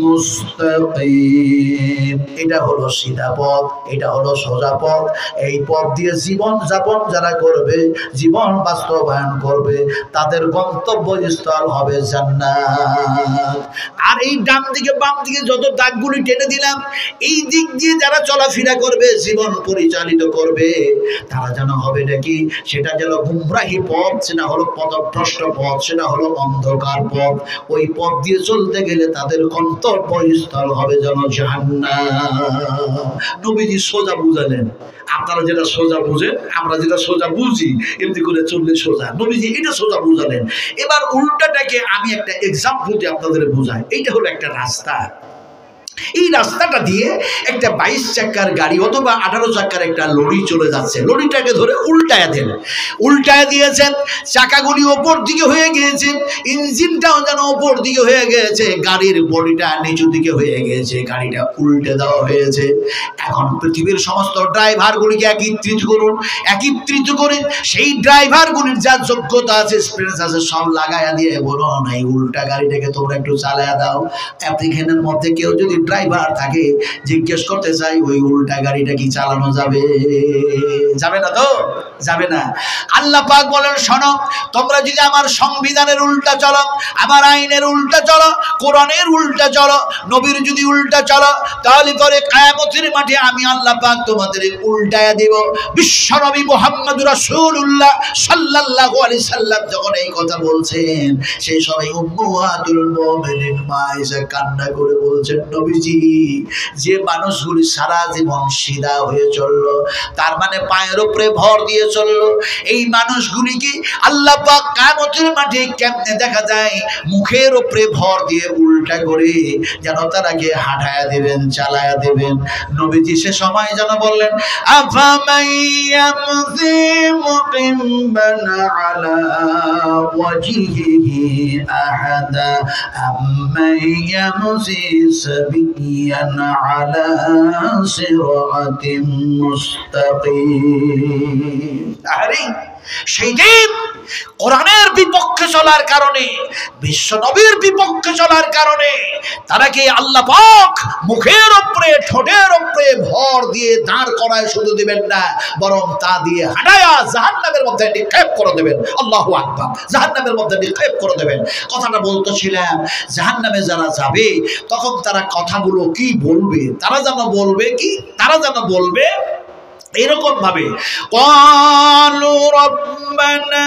মুস্তাকিম, এটা হলো সিধা পথ, এটা হলো সোজা পথ। এই পথ দিয়ে জীবন যাপন যারা করবে, জীবন বাস্তবায়ন করবে, তাদের গন্তব্যস্থল হবে জান্নাত। আর এই ডান দিকে বাম দিকে যত দাগগুলি টেনে দিলাম, এই দিক দিয়ে যারা চলাফেরা করবে, জীবন পরিচালিত করবে, তারা যেন হবে নাকি, সেটা যেন গুমরাহি পথ, সেটা হলো পথভ্রষ্ট পথ, সেটা হলো অন্ধকার পথ। ওই পথ দিয়ে চলতে গেলে তাদের গন্তব্যস্থল হবে যেন জাহান্নাম। নবীজি সোজা বুঝালেন। আপনারা যেটা সোজা বুঝেন, আমরা যেটা সোজা বুঝি, এমনি করে চললে সোজা। নবীজি এটা সোজা বুঝালেন। এবার উল্টাটাকে আমি একটা এক্সাম্পল দিয়ে আপনাদের বুঝাই। এইটা হলো একটা রাস্তা। এই রাস্তাটা দিয়ে একটা 22 চাকার গাড়ি অথবা 18 চাকার একটা লরি চলে যাচ্ছে। লরিটাকে ধরে উল্টায় দেন, উল্টায় দিয়েছেন, চাকাগুলি ওপর দিকে হয়ে গিয়েছে, ইঞ্জিনটাও যেন ওপর দিকে হয়ে গিয়েছে, গাড়ির বডিটা নিচু দিকে হয়ে গিয়েছে, গাড়িটা উল্টে দেওয়া হয়েছে। এখন পৃথিবীর সমস্ত ড্রাইভারগুলিকে একত্রিত করুন, একত্রিত করে সেই ড্রাইভারগুলির যা যোগ্যতা আছে, এক্সপিরিয়েন্স আছে, সব লাগাইয়া দিয়ে বলুন এই উল্টা গাড়িটাকে তোমরা একটু চালায়া দাও। অ্যাপ্লিকেশনের মধ্যে কেউ যদি ড্রাইভার থাকে, জিজ্ঞেস করতে চাই ওই উল্টা গাড়িটা কি চালানো যাবে? যাবে না তো? যাবে না। আল্লাহ পাক বলেন শোনো, তোমরা যদি আমার সংবিধানের উল্টা চলো, আমার আইনের উল্টা চলো, কোরআনের উল্টা চলো, নবীর যদি উল্টা চলো, তাহলে পরে কিয়ামতের মাঠে আমি আল্লাহ পাক তোমাদের উল্টায়া দেব। বিশ্ব নবী মুহাম্মদ রাসূলুল্লাহ সাল্লাল্লাহু আলাইহি সাল্লাম যখন এই কথা বলছেন, সেই সময় উম্মাহাতুল মুমিনিন মা এসে কান্না করে বলছেন নবীজি, যে মানুষগুলি সারা জীবন সিধা হয়ে চললো, তার মানে পায়ের উপরে ভর দিয়ে চললো, এই মানুষগুলিকে আল্লাহ পাক কিয়ামতের মাঠে কেমনে দেখা যায়, মুখের উপরে ভর দিয়ে উল্টা করে যেন তারাকে হাঁটায়া দেবেন, চালায়া দেবেন। নবীজি সে সময় যেন বললেন আফামাইয়ামযি মুকিম্বান আলা ওয়াজহিহি আহাদা আম্মাইয়ামযি সাবিয়ান আলা সিরাতিম মুস্তাকিম। আরে সেই দিন কোরআনের বিপক্ষে চলার কারণে, বিশ্ব নবীর বিপক্ষে চলার কারণে তারাকে আল্লাহ পাক মুখের উপরে, ঠোঁটের উপরে ভর দিয়ে দাঁড় করায় শুধু দিবেন না, বরং তা দিয়ে হাঁটায়া জাহান্নামের মধ্যে নিক্ষেপ করে দেবেন। আল্লাহু আকবার। জাহান্নামের মধ্যে নিক্ষেপ করে দেবেন। কথাটা বলতেছিলাম, জাহান্নামে যারা যাবে তখন তারা কথাগুলো কি বলবে? তারা যেন বলবে কি? তারা যেন বলবে এরকম ভাবে ক্বালু রাব্বানা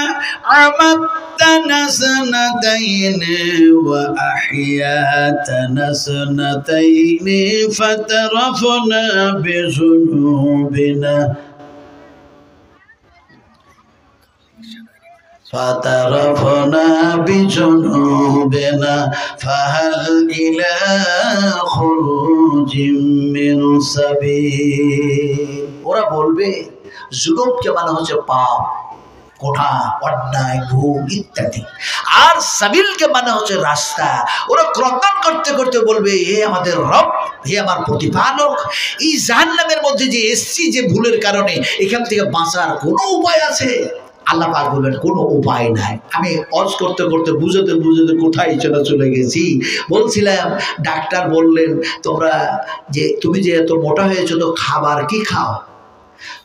আমাত্তানা সানাতাইনি ওয়া আহিয়াতানা সানাতাইনি ফাতারাফনা বিযুনুবিনা ফাহাল ইলা খুরুজিম মিন সাবিল। ওরা বলবে জুনুবকে মানে হচ্ছে পাপ, কোঠা, অন্যায়, ভুল ইত্যাদি, আর সাবিলকে মানে হচ্ছে রাস্তা। ওরা ক্রন্দন করতে করতে বলবে, হে আমাদের রব, হে আমার প্রতিপালক, এই জাহান্নামের মধ্যে যে এসছি যে ভুলের কারণে, এখান থেকে বাঁচার কোনো উপায় আছে? আল্লাহ পাক বলবেন কোনো উপায় নাই। আমি অজ করতে করতে বুঝতে বুঝতে কোথায় চলে গেছি। বলছিলাম ডাক্তার বললেন তুমি যে এত মোটা হয়েছো তো খাবার কি খাও?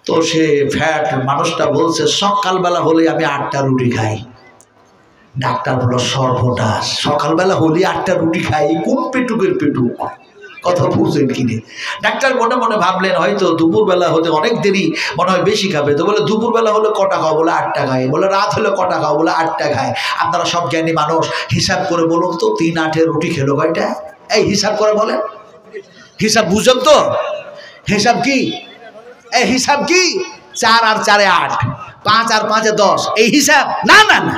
তো সে ফ্যাট মানুষটা বলছে সকালবেলা হলে আমি 8টা রুটি খাই। ডাক্তার বলল সর্বনাশ, সকালবেলা হলে 8টা রুটি খাই, কোন পেটুকের পেটুক? কথা বুঝলেন কিনে? ডাক্তার মনে মনে ভাবলেন হয়তো দুপুরবেলা হতে অনেক দেরি, মনে হয় বেশি খাবে। তো বলে দুপুরবেলা হলে কটা খাও? বলে 8টা খাই। বলে রাত হলে কটা খাও? বলে 8টা খায়। আপনারা সব জ্ঞানী মানুষ, হিসাব করে বলুন তো 3 8 রুটি খেলো কয়টা? এই হিসাব করে বলেন, হিসাব বুঝেন তো? হিসাব কি? এই হিসাব কি? 4 আর 4 এ 8, 5 আর 5 এ 10, এই হিসাব? না না না,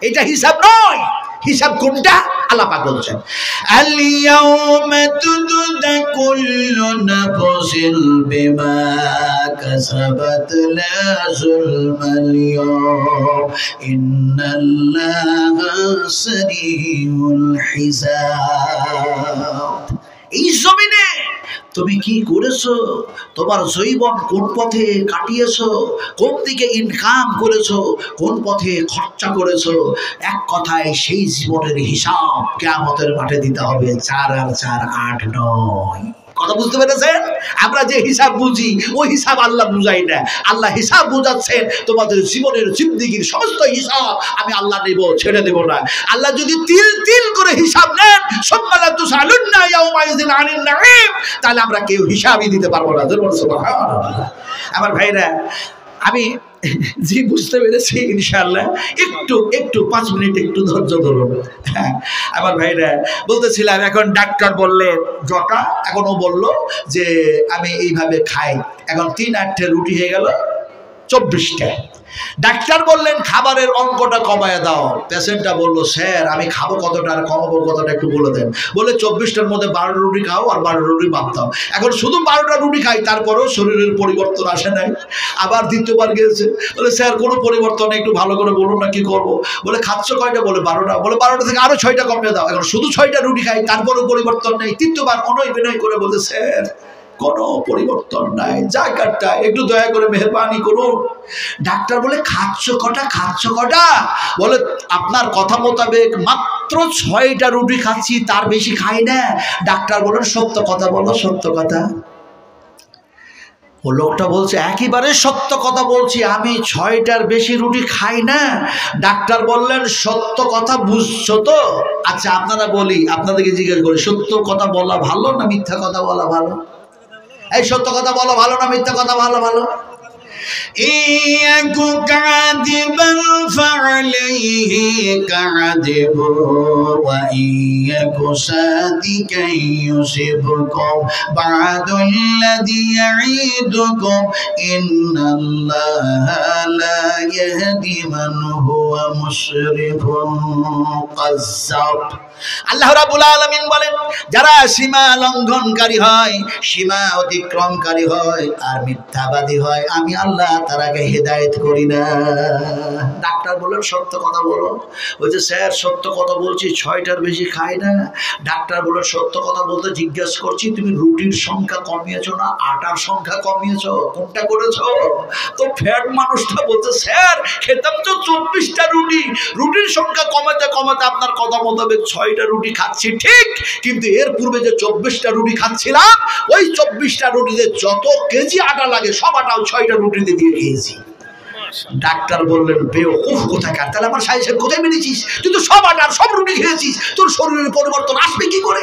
এটা হিসাব নয়। হিসাব কোনটা? আল্লাহ পাক বলছেন আল ইয়াউমা তুজজা কুল্লু নাফসিন বিমা কাসাবাত লা যুলমাল ইয়াউম ইন্নাল্লাহা সারিউল হিসাব। এই জমিনে তুমি কি করেছো? তোমার জীবন কোন পথে কাটিয়েছো? কোন দিকে ইনকাম করেছো? কোন পথে খরচা করেছো? এক কথায় সেই জীবনের হিসাব কিয়ামতের মাঠে দিতে হবে। 4 আর 4 8 9। কথা বুঝতে পেরেছেন? আমরা যে হিসাব বুঝি ওই হিসাব আল্লাহ বুঝাই না। আল্লাহ হিসাব বুঝাচ্ছেন তোমাদের জীবনের জিন্দেগির সমস্ত হিসাব আমি আল্লাহ নেব, ছেড়ে দেব না। আল্লাহ যদি তিল তিল করে হিসাব নেন, সুম্মা তুসআলুন্না ইয়াওমাইযিন আনিন নাঈম, তাহলে আমরা কেউ হিসাবই দিতে পারবো না। সুবহানাল্লাহ। আমার ভাইরা, আমি জি বুঝতে পেরেছি ইনশাআল্লাহ। একটু 5 মিনিট একটু ধৈর্য ধরুন। হ্যাঁ আমার ভাইরা, বলতেছিলাম এখন ডাক্তার বললেন জটা, এখন ও বললো যে আমি এইভাবে খাই। এখন 3 8 রুটি হয়ে গেল 24টা। ডাক্তার বললেন খাবারের অঙ্কটা কমায় দাও। পেশেন্টটা বললো স্যার আমি খাবো কতটা আর কমাবো কতটা একটু বলে দেন। বলে 24টার মধ্যে 12 রুটি খাও আর 12 রুটি বাদ দাও। এখন শুধু 12টা রুটি খাই, তারপরেও শরীরের পরিবর্তন আসে নাই। আবার দ্বিতীয়বার গিয়েছে, বলে স্যার কোনো পরিবর্তন একটু ভালো করে বলুন না কি করবো। বলে খাচ্ছ কয়টা? বলে 12টা। বলে 12টা থেকে আরো 6টা কমিয়ে দাও। এখন শুধু 6টা রুটি খাই, তারপরেও পরিবর্তন নেই। তৃতীয়বার অনয় বিনয় করে বলতে স্যার কোনো পরিবর্তন নাই, জায়গাটা একটু দয়া করে মেহরবানি করুন। ডাক্তার বলে খাচ্ছ কটা? বলে আপনার কথা মোতাবেক মাত্র 6টা রুটি খাচ্ছি, তার বেশি খাই না। ডাক্তার বলেন সত্য কথা বলো, সত্য কথা। ও লোকটা বলছে একেবারে সত্য কথা বলছি, আমি 6টার বেশি রুটি খাই না। ডাক্তার বললেন সত্য কথা বুঝছো তো? আচ্ছা আপনাদেরকে জিজ্ঞেস করি, সত্য কথা বলা ভালো না মিথ্যা কথা বলা ভালো? এই সত্য কথা বলা ভালো না মিথ্যা কথা ভালো? ইয়াকু কাযিবান ফাআলাইহি কাযিবু ওয়া ইয়াকু সাদিকান ইউসিবকুম বা'দুল্লাযী ইয়াঈদুকুম ইন্নাল্লাহা লা ইয়াহদি মান হুয়া মুশরিফুন কাযযাব। আল্লাহ রাব্বুল আলামিন বলেন যারা সীমা লঙ্ঘনকারী হয়, সীমা অতিক্রমকারী হয় আর মিথ্যাবাদী হয়, আমি আল্লাহ তারাকে হেদায়েত করি না। ডাক্তার বলেন সত্য কথা বলো। বলছে স্যার সত্য কথা বলছি, 6টার বেশি খাই না। ডাক্তার বলেন সত্য কথা বলতে জিজ্ঞেস করছি তুমি রুটির সংখ্যা কমিয়েছো না আটার সংখ্যা কমিয়েছো, কোনটা করেছো? তো ফ্যাট মানুষটা বলছে স্যার খেতাম তো 24টা রুটির সংখ্যা কমাতে কমাতে আপনার কথা মোতাবেক 6টা রুটি খাচ্ছি ঠিক, কিন্তু এর পূর্বে যে 24টা রুটি খাচ্ছিলাম ওই 24টা রুটিতে যত কেজি আটা লাগে সব আটাও 6টা রুটিতে দিয়ে খেয়েছি। ডাক্তার বললেন বেওকুফ কোথাকার, তাহলে আমার সাইজের কোথায় মেরেছিস? তুই তো সব আটার সব রুটি খেয়েছিস, তোর শরীরের পরিবর্তন আসবে কি করে?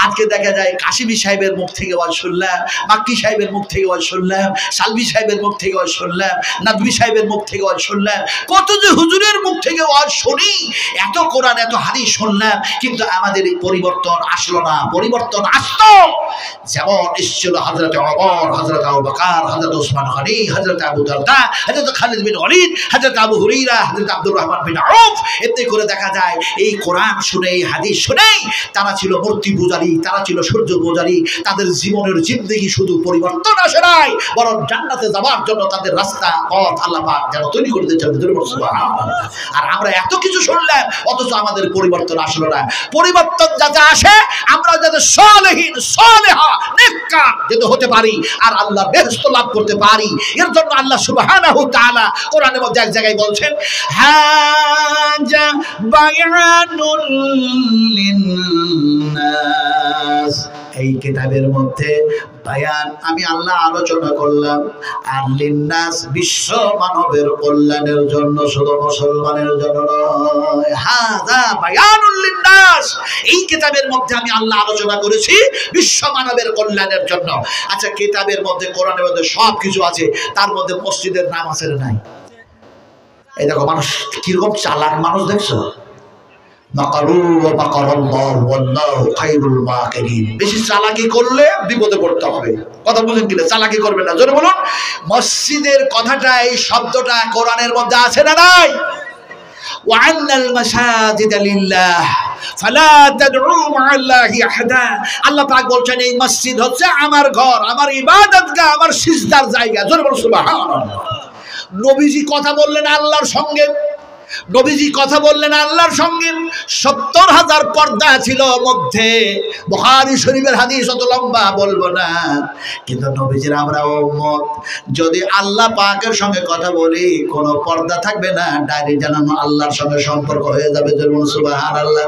আজকে দেখা যায় কাশিমি সাহেবের মুখ থেকে ওয়াজ শুনলাম, মাক্কি সাহেবের মুখ থেকে ওয়াজ শুনলাম, সালভি সাহেবের মুখ থেকে ওয়াজ শুনলাম, নাদবি সাহেবের মুখ থেকে ওয়াজ শুনলাম, কত যে হুজুরের মুখ থেকে ওয়াজ শুনি, এত কোরআন এত হাদিস শুনলাম, কিন্তু আমাদের এই পরিবর্তন আসলো না। পরিবর্তন আসতো যেমন এসেছিল হযরত ওমর, হযরত আবু বকর, হযরত ওসমান গনি, হযরত আবু দারদা, হযরত খালিদ বিন ওয়ালিদ, হযরত আবু হুরায়রা, হযরত আব্দুর রহমান বিন আউফ। এতে করে দেখা যায় এই কোরআন শুনে, এই হাদিস শুনে তারা ছিল মূর্তি পূজারী, তারা ছিল সূর্য পূজারী। তাদের জীবনের জিন্দেগি শুধু পরিবর্তন আসে নাই, বরং জান্নাতে যাওয়ার জন্য তাদের রাস্তা পথ আল্লাহ পাক যেন তৈরি করে দিয়েছেন। সুবহানাল্লাহ। আর আমরা এত কিছু শুনলাম অথচ আমাদের পরিবর্তন আসলো না। পরিবর্তন যাতে আসে, আমরা যাতে সালেহীন সালেহা নেককার যাতে হতে পারি আর আল্লাহর বেহেশত লাভ করতে পারি, এর জন্য আল্লাহ সুবহানাহু তাআলা কোরআনের মধ্যে এক জায়গায় বলছেন, হাজা বায়ানুল লিন্নাস। এই কিতাবের মধ্যে বায়ান আমি আল্লাহ আলোচনা করলাম, আর লিন্নাস বিশ্ব মানবের কল্যাণের জন্য, শুধু মুসলমানের জন্য নয়। হাযা বায়ানুল লিন্নাস, এই কিতাবের মধ্যে আমি আল্লাহ আলোচনা করেছি বিশ্ব মানবের কল্যাণের জন্য। আচ্ছা, কিতাবের মধ্যে কোরআনের মধ্যে সব কিছু আছে, তার মধ্যে মসজিদের নাম আছে না নাই? এই দেখো মানুষ কিরকম চালাক মানুষ, দেখছো? বেশি চালাকি করলে বিপদে পড়তে হবে। কথা বুঝেন কিনা? চালাকি করবেন না, জোরে বলুন। মসজিদের কথাটা, এই শব্দটা কোরআনের মধ্যে আছে না নাই? ওয়ান্নাল মাসাজিদা লিল্লাহ ফালা তাদউ মা'আল্লাহি আহাদা। আল্লাহ পাক বলছেন এই মসজিদ হচ্ছে আমার ঘর, আমার ইবাদতগাহ, আমার সিজদার জায়গা। জোরে বলুন সুবহানাল্লাহ। নবীজি কথা বললেন আল্লাহর সঙ্গে, নবীজি কথা বললেন আল্লাহর সঙ্গে। ৭০,০০০ পর্দা ছিল মধ্যে। বুখারী শরীফের হাদিস, অত লম্বা বলবো না, কিন্তু নবীজির আমরা উম্মত, যদি আল্লাহ পাকের সঙ্গে কথা বলি কোনো পর্দা থাকবে না, ডাইরেক্ট জানানো আল্লাহর সঙ্গে সম্পর্ক হয়ে যাবে। সুবহানাল্লাহ।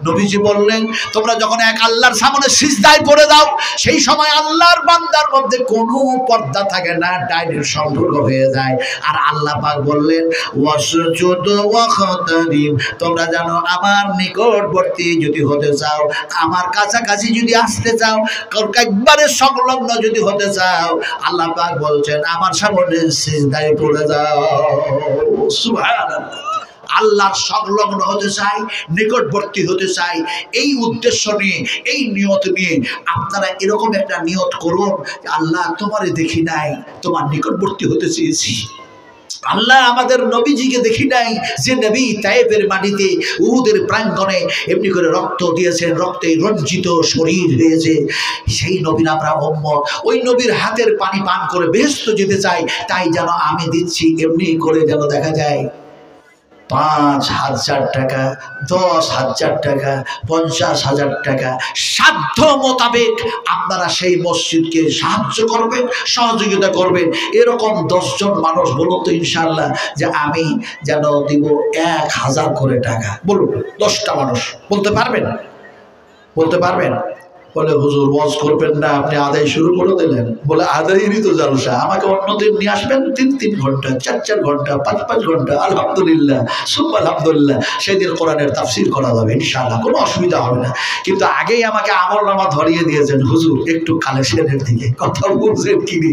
নবীজি বললেন তোমরা যখন এক আল্লাহর সামনে সিজদায় পড়ে দাও, সেই সময় আল্লাহর বান্দার মধ্যে কোনো পর্দা থাকে না, ডাইরেক্ট সম্পর্ক হয়ে যায়। আর আল্লাহ পাক বললেন ওয়াসজুদু ওয়াখতারিব, তোমরা জানো আমার নিকটবর্তী যদি হতে চাও, আমার কাছাকাছি যদি আসতে চাও, একবারে সংলগ্ন যদি হতে চাও, আল্লাহ পাক বলছেন আমার সামনে সিজদায় পড়ে যাও। সুবহানাল্লাহ। আল্লাহর সংলগ্ন হতে চাই, নিকটবর্তী হতে চাই, এই উদ্দেশ্য নিয়ে, এই নিয়ত নিয়ে আপনারা এরকম একটা নিয়ত করুন, আল্লাহ তোমারে দেখি নাই, তোমার নিকটবর্তী হতে চেয়েছি। আল্লাহ আমাদের নবীজিকে দেখি নাই, যে নবী তায়েফের মাটিতে উহুদের প্রাঙ্গণে এমনি করে রক্ত দিয়েছেন, রক্তে রঞ্জিত শরীর হয়েছে, সেই নবীর আমরা উম্মত। ওই নবীর হাতের পানি পান করে বেহেশত যেতে চাই, তাই যেন আমি দিচ্ছি এমনি করে যেন দেখা যায় ৫,০০০ টাকা, ১০,০০০ টাকা, ৫০,০০০ টাকা, সাধ্য মোতাবেক আপনারা সেই মসজিদকে সাহায্য করবেন, সহযোগিতা করবেন। এরকম ১০ জন মানুষ বলুন তো ইনশাআল্লাহ যে আমি যেন দিব ১,০০০ করে টাকা। বলুন ১০টা মানুষ বলতে পারবেন? বলতে পারবেন? বলে হুজুর ওয়াজ করবেন না, আপনি আদায় শুরু করে দিলেন। বলে আদায়েরই তো জলসা, আমাকে অন্যদিন নিয়ে আসবেন ৩ ঘন্টা, ৪ ঘন্টা, ৫ ঘন্টা। আলহামদুলিল্লাহ, সুবহান আলহামদুলিল্লাহ, সেদিন কোরআনের তাফসীর করা যাবে ইনশাআল্লাহ, কোনো অসুবিধা হবে না। কিন্তু আগেই আমাকে আমলনামা ধরিয়ে দিয়েছেন হুজুর একটু কালেকশনের দিকে। কথা বুঝছেন কি?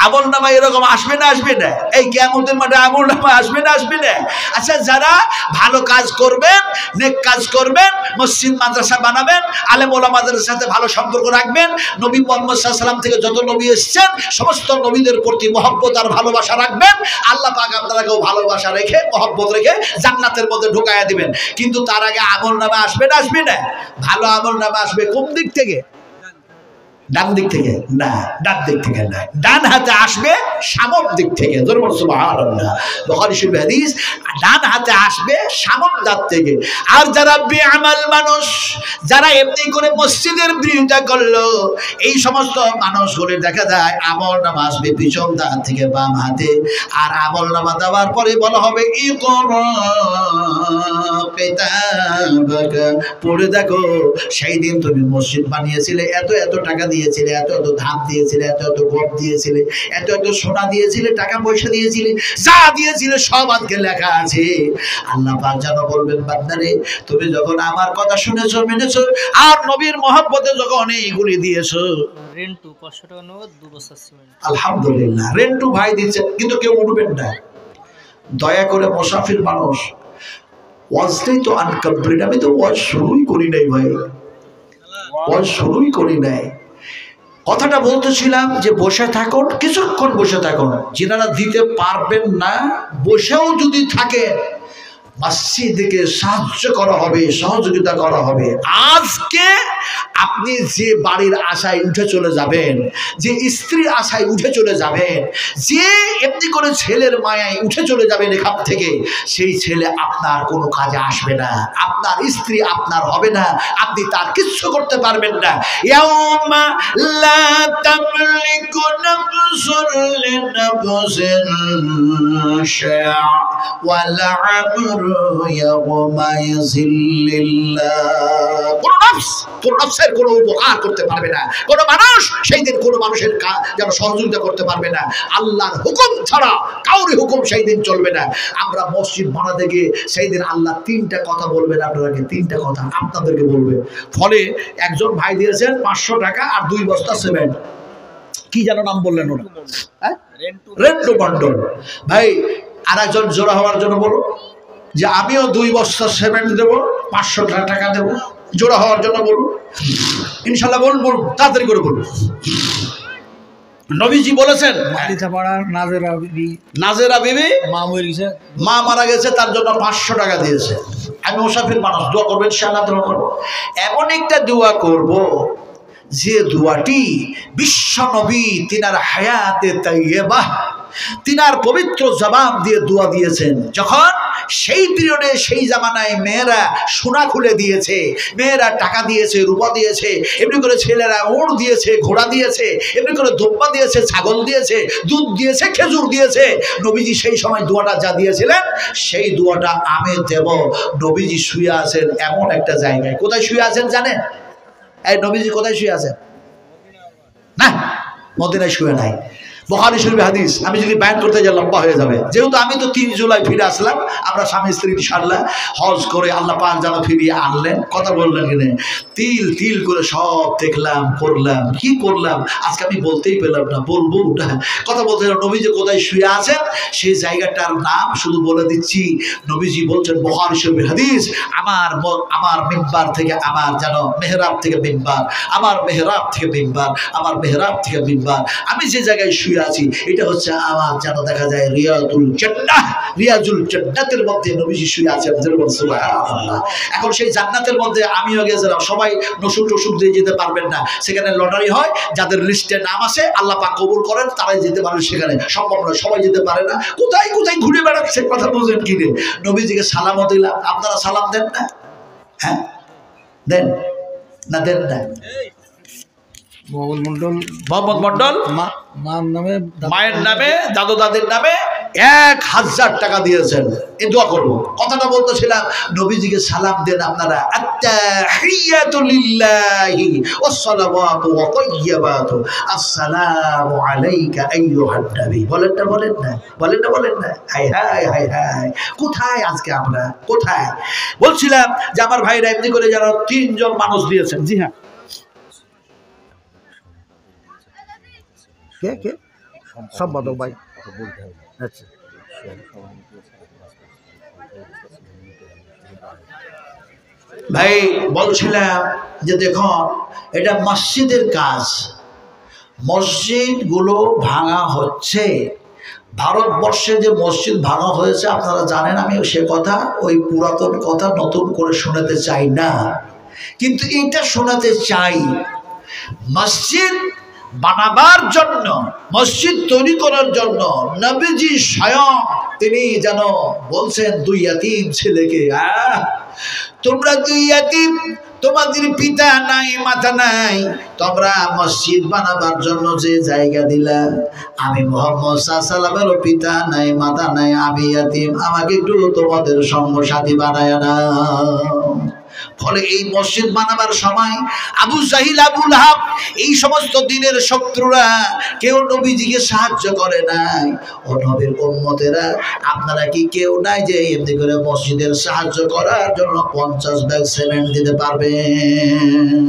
আমলনামা এরকম আসবে না, আসবে না? এই কিয়ামতের মাঠে আমলনামা আসবে না, আসবে না? আচ্ছা, যারা ভালো কাজ করবেন, নেক কাজ করবেন, মসজিদ মাদ্রাসা বানাবেন, আলেম ওলামাদের সাথে ভালো সম্পর্ক রাখবেন, নবী মুহাম্মদ সাল্লাল্লাহু আলাইহি ওয়াসাল্লাম থেকে যত নবী এসেছেন সমস্ত নবীদের প্রতি মহব্বত আর ভালোবাসা রাখবেন, আল্লাহ পাক আপনারাকেও ভালোবাসা রেখে মহব্বত রেখে জান্নাতের মধ্যে ঢুকাইয়া দিবেন। কিন্তু তার আগে আমলনামা আসবে না, আসবে না? ভালো আমলনামা আসবে কোন দিক থেকে? ডান দিক থেকে না, ডান দিক থেকে না, ডান হাতে আসবে সামনের দিক থেকে। সুবহানাল্লাহ, বুখারী শরীফ হাদিস, ডান হাতে আসবে সামনের দিক থেকে। আর যারা বেআমাল মানুষ, যারা এমনি করে মসজিদের বিরোধিতা করলো, এই সমস্ত মানুষগুলো দেখা যায় আমলনামা আসবে পিছন দিক থেকে বাম হাতে। আর আমলনামা দেওয়ার পরে বলা হবে ইকরা কিতাবাকা, পড়ে দেখো সেই দিন তুমি মসজিদ বানিয়েছিলে এত এত টাকা দিয়ে দিয়েছিলে, এত এত ধান দিয়েছিলে, এত এত গম দিয়েছিলে, এত এত সোনা দিয়েছিলে, টাকা পয়সা দিয়েছিলে, যা দিয়েছিলে সব আজকে লেখা আছে। আল্লাহ পাক যেন বলবেন বান্দারে তুমি যখন আমার কথা শুনেছো মেনেছো আর নবীর মহব্বতে যখন এইগুলি দিয়েছো। রেন্টু 500 টাকা নগদ 2 বস্তা সিমেন্ট। আলহামদুলিল্লাহ রেন্টু ভাই দিচ্ছে, কিন্তু কেউ উঠবেন না। দয়া করে মুসাফির মানুষ, ওয়াজটাই তো আনকমপ্লিট, আমি তো ওয়াজ শুরুই করি নাই ভাই, ওয়াজ শুরুই করি নাই। কথাটা বলতেছিলাম যে বসে থাকুন, কিছুক্ষণ বসে থাকুন। যিনারা দিতে পারবেন না বসেও যদি থাকেন মসজিদকে সাহায্য করা হবে, সহযোগিতা করা হবে। আজকে আপনি যে বাড়ির আশায় উঠে চলে যাবেন, যে স্ত্রীর আশায় উঠে চলে যাবেন, যে এমনি করে ছেলের মায়ায় উঠে চলে যাবেন এখান থেকে, সেই ছেলে আপনার কোনো কাজে আসবে না, আপনার স্ত্রী আপনার হবে না, আপনি তার কিচ্ছু করতে পারবেন না। ইয়াউমা লা তামলিকু নাফসুন লিনাফসিন শাইআ ওয়ালা কোন নফসের কোনো উপকার করতে পারবে না, কোন মানুষ সেই দিন কোনো মানুষের যেন সহযোগিতা করতে পারবে না। আল্লাহর হুকুম ছাড়া কাউরি হুকুম সেই দিন চলবে না। আমরা মসজিদ বানাতে গিয়ে সেই দিন আল্লাহ 3টা কথা বলবেন আপনাদেরকে, 3টা কথা আপনাদেরকে বলবে। ফলে একজন ভাই দিয়েছেন 500 টাকা আর 2 বস্তা সিমেন্ট, কি যেন নাম বললেন ওরা, রেন্টু মন্ডল ভাই। আর একজন জোড়া হওয়ার জন্য বলো যে আমিও 2 বস্তা সিমেন্ট দেবো, 500 টাকা দেবো, জোড়া হওয়ার জন্য বলুন। ইনশাল্লাহ বলুন, বলুন তাড়াতাড়ি করে বলুন। নবীজি বলেছেন নাজেরা বিবি মা মারা গেছে, তার জন্য 500 টাকা দিয়েছে। আমি মুসাফির মানুষ, দোয়া করবেন ইনশাআল্লাহ, দোয়া করবো। এমন একটা দোয়া করব যে দোয়াটি বিশ্ব নবী তিনার হায়াতে তাইয়্যিবাহ, তিনার পবিত্র জবান দিয়ে দোয়া দিয়েছেন। যখন সেই পিরিয়ডে সেই জামানায় মেয়েরা সোনা খুলে দিয়েছে, মেয়েরা টাকা দিয়েছে, রূপা দিয়েছে, এমনি করে ছেলেরা উট দিয়েছে, ঘোড়া দিয়েছে, এমনি করে দোব্বা দিয়েছে, ছাগল দিয়েছে, দুধ দিয়েছে, খেজুর দিয়েছে। নবীজি সেই সময় দোয়াটা যা দিয়েছিলেন সেই দোয়াটা আমি দেব। নবীজি শুয়ে আছেন এমন একটা জায়গায়, কোথায় শুয়ে আছেন জানেন? এই নবীজি কোথায় শুয়ে আছেন? না, মদিনায় শুয়ে নাই। বুখারী শরীফের হাদিস, আমি যদি বায়ান করতে যাই লম্বা হয়ে যাবে। যেহেতু আমি তো 3 জুলাই ফিরে আসলাম, আমরা স্বামী স্ত্রী ইনশাআল্লাহ হজ করে আল্লাহ পাক যেন ফিরিয়ে আনলেন। কথা বললেন কিনে তিল তিল করে সব দেখলাম, করলাম, কি করলাম আজকে আমি বলতেই পেলাম না, বলবো না। কথা বলতে নবীজি কোথায় শুয়ে আছেন সেই জায়গাটার নাম শুধু বলে দিচ্ছি। নবীজি বলছেন বুখারী শরীফের হাদিস, আমার মিম্বার থেকে, আমার যেন মেহরাব থেকে মিম্বার, আমার মেহরাব থেকে মিম্বার, আমার মেহরাব থেকে মিম্বার, আমি যে জায়গায় শুয়ে আছি এটা হচ্ছে আমার যেন দেখা যায় রিয়াজুল জান্নাহ, রিয়াজুল জান্নাতের মধ্যে নবীজি শুয়ে আছেন। সুবহানাল্লাহ। এখন সেই জান্নাতের মধ্যে আমিও গেছিলাম। সবাই নসুক টসুক দিয়ে যেতে পারবেন না, সেখানে লটারি হয়, যাদের লিস্টে নাম আসে আল্লাহ পাক কবুল করেন তারাই যেতে পারেন, সেখানে সম্ভব নয়, সবাই যেতে পারে না। কোথায় কোথায় ঘুরে বেড়াচ্ছে, কথা বুঝেন কি রে? নবীজিকে সালামও দিলাম, আপনারা সালাম দেন না? হ্যাঁ দেন না? দেন না? মোহাম্মদ মন্ডল মায়ের নামে, দাদু দাদির নামে 1000 টাকা দিয়েছেন। এই দোয়া করবো। কথাটা বলতেছিলাম নবীজিকে সালাম দেন আপনারা। আত্তাহিয়াতু লিল্লাহি ওয়াসসালাওয়াতু ওয়া তাইয়্যিবাতু আসসালামু আলাইকা আইয়ুহান নবী। বলেন না, বলেন না, বলেন না, বলেন না। হায় হায় হায় হায়, কোথায় আজকে আমরা, কোথায়? বলছিলাম যে আমার ভাইরা এমনি করে যারা 3 জন মানুষ দিয়েছেন। জি হ্যাঁ, কে কে সব বাদক ভাই? আচ্ছা, ভাই বলছিলাম যে দেখুন এটা মসজিদের কাজ। মসজিদগুলো ভাঙা হচ্ছে, ভারতবর্ষে যে মসজিদ ভাঙা হয়েছে আপনারা জানেন। আমি সে কথা, ওই পুরাতন কথা নতুন করে শোনাতে চাই না, কিন্তু এটা শোনাতে চাই। মসজিদ বানাবার জন্য, মসজিদ তৈরি করার জন্য নবীজি স্বয়ং তিনি যেন বলছেন 2 ইয়াতীম ছেলেকে, তোমরা 2 ইয়াতীম, তোমাদের পিতা নাই মাথা নাই, তোমরা মসজিদ বানাবার জন্য যে জায়গা দিলা, আমি মুহাম্মদ সাল্লাল্লাহু আলাইহি পিতা নাই মাথা নাই, আমি ইয়াতীম, আমাকে একটু তোমাদের সঙ্গ সাথী বানায় না। ফলে এই মসজিদ বানাবার সময় আবু জাহিল, আবু লাহাব, এই সমস্ত দিনের শত্রুরা কেউ নবীজিকে সাহায্য করে নাই। ও নবীর উম্মতেরা, আপনারা কি কেউ নাই যে এমনি করে মসজিদের সাহায্য করার জন্য 50 ব্যাগ সিমেন্ট দিতে পারবেন?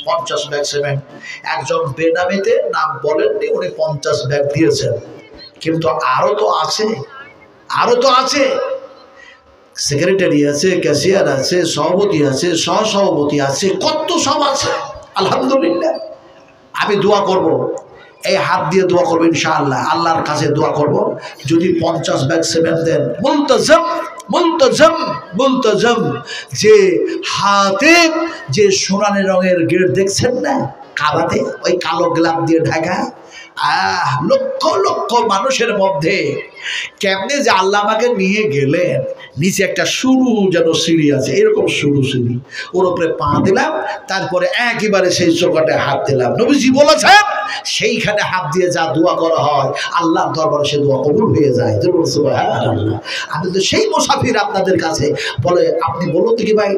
50 ব্যাগ সিমেন্ট। একজন বেনামিতে নাম বলেননি, উনি 50 ব্যাগ দিয়েছেন। কিন্তু আরো তো আছে, আরো তো আছে। সেক্রেটারি আছে, ক্যাশিয়ার আছে, সভাপতি আছে, সহসভাপতি আছে, কত সব আছে। আলহামদুলিল্লাহ। আমি দোয়া করব, এই হাত দিয়ে দোয়া করবো ইনশাআল্লাহ, আল্লাহর কাছে দোয়া করব, যদি 50 ব্যাগ সিমেন্ট দেন, মুলতাজাম মুলতাজাম মুলতাজাম। যে হাতে যে সোনালী রঙের গেট দেখছেন না কাবাতে, ওই কালো গ্লাভ দিয়ে ঢাকা, লক্ষ লক্ষ মানুষের মধ্যে কেমনে যে আল্লাহ আমাকে নিয়ে গেলেন, নিচে একটা সরু যেন সিঁড়ি আছে, এরকম সরু সিঁড়ি, ওর উপরে পা দিলাম, তারপরে একেবারে সেই চোকাটে হাত দিলাম। নবীজি বলেছেন সেইখানে হাত দিয়ে যা দোয়া করা হয় আল্লাহর দরবারে সে দোয়া কবুল হয়ে যায়। সুবহানাল্লাহ। আমি তো সেই মুসাফির আপনাদের কাছে, বলে আপনি বলুন তো কি ভাই,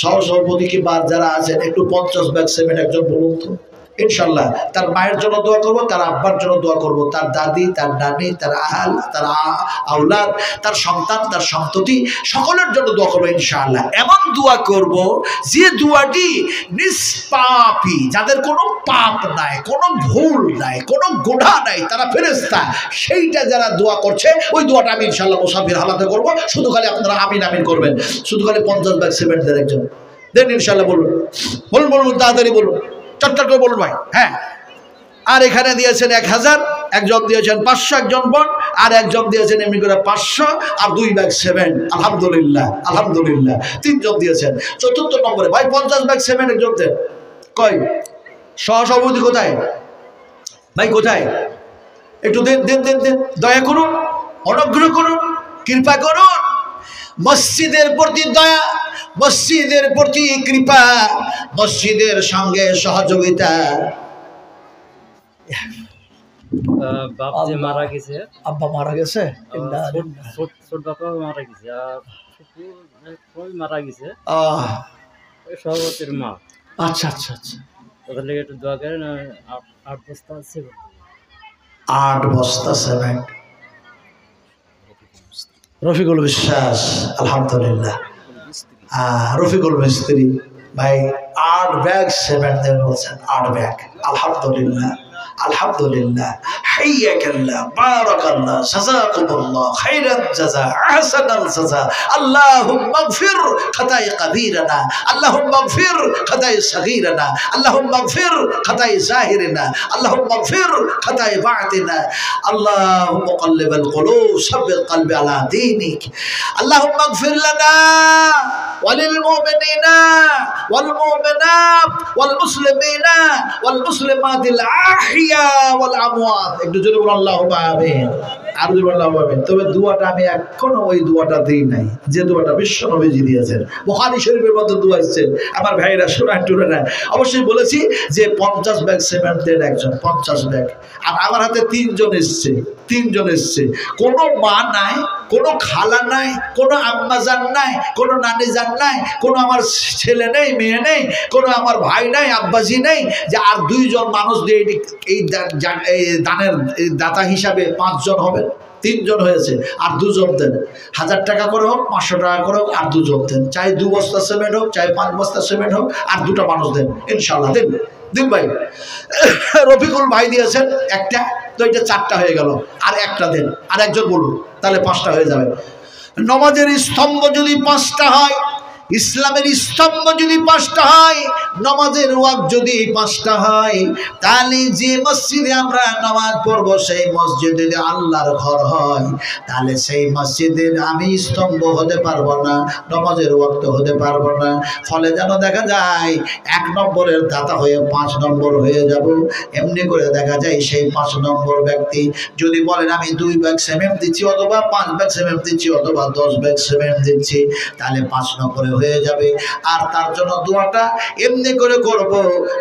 সহসভাপতি কিংবা যারা আছেন, একটু 50 ব্যাগ সিমেন্ট একজন বলুন তো। ইনশাল্লাহ তার মায়ের জন্য দোয়া করব, তার আব্বার জন্য দোয়া করব, তার দাদি, তার নানি, তার আহাল, তার আওলাদ, তার সন্তান, তার সন্ততি, সকলের জন্য দোয়া করবো ইনশাআল্লাহ। এমন দোয়া করব যে দোয়াটি নিষ্পাপী, যাদের কোনো পাপ নাই, কোনো ভুল নাই, কোনো গুনাহ নাই, তারা ফেরেশতা, সেইটা যারা দোয়া করছে ওই দোয়াটা আমি ইনশাআল্লাহ মুসাফির হালাতে করব। শুধু খালি আপনারা আমিন আমিন করবেন। শুধু খালি 50 ব্যাগ সিমেন্ট দেন একজন, দেন ইনশাআল্লাহ। বলুন বলুন বলুন, তাড়াতাড়ি বলুন, চটচট করে বলুন ভাই। হ্যাঁ, আর এখানে দিয়েছেন 1000, একজন দিয়েছেন 500, একজন বোন, আর একজন দিয়েছেন এমনি করে 500 আর 2 ব্যাগ সিমেন্ট। আলহামদুলিল্লাহ আলহামদুলিল্লাহ। 3 জন দিয়েছেন। 4র্থ নম্বরে ভাই 50 ব্যাগ সিমেন্ট একজন দেন। কই সহসভাপতি কোথায় ভাই, কোথায়? একটু দেন দেন দেন দেন, দয়া করুন, অনুগ্রহ করুন, কৃপা করুন। মসজিদের প্রতি দয়া, মসজিদের প্রতি কৃপা, মসজিদের সঙ্গে সহযোগিতা। বাপ যে মারা গেছে, আব্বা মারা গেছে, ছোট বাবা মারা গেছে, আর ওই মারা গেছে সভাপতির মা। আচ্ছা আচ্ছা আচ্ছা, ওদের লেগে একটু দোয়া করেন। 8 বস্তা আছে, 8 বস্তা সিমেন্ট। রফিকুল বিশ্বাস, আলহামদুলিল্লাহ। রফিকুল মিস্ত্রি ভাই 8 ব্যাগ সিমেন্ট দেবেন বলছেন, 8 ব্যাগ। আলহামদুলিল্লাহ আলহামদুলিল্লাহ। হাইয়াকাল্লাহ, বারাকাল্লাহ, জাযাকুমুল্লাহ খাইরান জাযা, আহসানাল জাযা। আল্লাহুম্মা গফির খাতাই কাবীরানা, আল্লাহুম্মা গফির খাতাই সগীরানা, আল্লাহুম্মা গফির খাতাই জাহিরিনা, আল্লাহুম্মা গফির খাতাই বাতিনা, আল্লাহুম্মা মুকাল্লিবাল কুলুব সাব্বিত কলবি আলা দীনিক, আল্লাহুম্মা গফির লানা ওয়ালিল মুমিনিনা ওয়াল মুমিনাত ওয়াল মুসলিমিনা ওয়াল মুসলিমাতিল আহিয়া ওয়াল আমওয়াত। একটু জোরে বলুন আল্লাহুম্মা আমিন। আর জোরে বলুন আল্লাহুম্মা আমিন। তবে দোয়াটা আমি এখনো ওই দোয়াটা দেই নাই, যে দোয়াটা বিশ্ব নবীজি দিয়েছেন, বুখারী শরীফের মধ্যে দোয়া আছে। আমার ভাইরা শোনায় টুরে না, অবশ্যই বলেছি যে 50 ব্যাগ সিমেন্ট দেন একজন, 50 ব্যাগ। আর আমার হাতে 3 জন এসছে, 3 জন এসছে। কোনো মা নাই, কোনো খালা নাই, কোনো আম্মাজান নাই, কোনো নানি জান নাই, কোনো আমার ছেলে নেই, মেয়ে নেই, কোনো আমার ভাই নাই, আব্বাজি নেই, যে আর 2 জন মানুষ দিয়ে এই দানের দাতা হিসাবে 5 জন হবেন। 3 জন হয়েছে, আর 2 জন দেন। 1000 টাকা করে হোক, 500 টাকা করে হোক, আর 2 জন দেন। চাই 2 বস্তা সিমেন্ট হোক, চাই 5 বস্তা সিমেন্ট হোক, আর 2টা মানুষ দেন ইনশাআল্লাহ। দেন দিন ভাই। রফিকুল ভাই দিয়েছেন একটা, তো এটা 4টা হয়ে গেল। আর একটা দেন, আর একজন বলুন, তাহলে 5টা হয়ে যাবে। নমাজের স্তম্ভ যদি 5টা হয়, ইসলামের স্তম্ভ যদি 5টা হয়, নামাজের ওয়াক্ত যদি 5টা হয়, তাহলে যে মসজিদে আমরা নামাজ পড়বো সেই মসজিদ যদি আল্লাহর ঘর হয়, তাহলে সেই মসজিদের আমি স্তম্ভ হতে পারবো না, নামাজের ওয়াক্ত হতে পারবো না। ফলে যেন দেখা যায় 1 নম্বরের দাতা হয়ে 5 নম্বর হয়ে যাব। এমনি করে দেখা যায় সেই 5 নম্বর ব্যক্তি যদি বলেন আমি 2 ব্যাগ সিমেন্ট দিচ্ছি, অথবা 5 ব্যাগ সিমেন্ট দিচ্ছি, অথবা 10 ব্যাগ সিমেন্ট দিচ্ছি, তাহলে 5 নম্বরে হয়ে যাবে। আর তার জন্য দোয়াটা এমনি করে করব,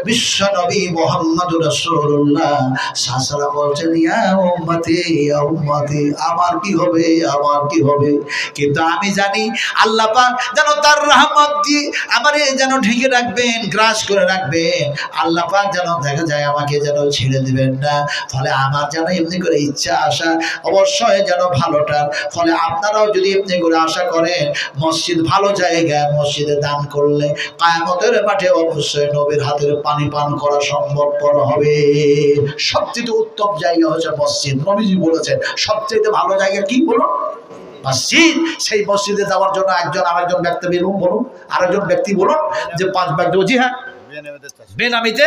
বিশ্ব নবী মুহাম্মদুর রাসূলুল্লাহ সাসারা বলছেন ইয়া উম্মতি ইয়া উম্মতি, আমার কি হবে, আমার কি হবে। কিন্তু আমি জানি আল্লাহ পাক যেন তার রহমত দিয়ে আমারে যেন ঢেকে রাখবেন, গ্রাস করে রাখবেন। আল্লাহ পাক যেন দেখা যায় আমাকে যেন ছেড়ে দিবেন না। ফলে আমার যেন এমনি করে ইচ্ছা আশা অবশ্যই যেন ভালোটার। ফলে আপনারাও যদি এমনি করে আশা করেন মসজিদ ভালো জায়গা, মসজিদে দান করলে কিয়ামতের মাঠে অবশ্যই নবীর হাতের পানি পান করা সম্ভবপর হবে। সবচেয়ে উত্তম জায়গা হচ্ছে মসজিদ। নবীজি বলেছেন সবচেয়ে ভালো জায়গা কি বলুন? মসজিদ। সেই মসজিদে যাওয়ার জন্য একজন আরেকজন ব্যক্তি বলুন, বলুন আরেকজন ব্যক্তি বলুন যে 5 ভাগ দেবো। জি হ্যাঁ, বেনামিতে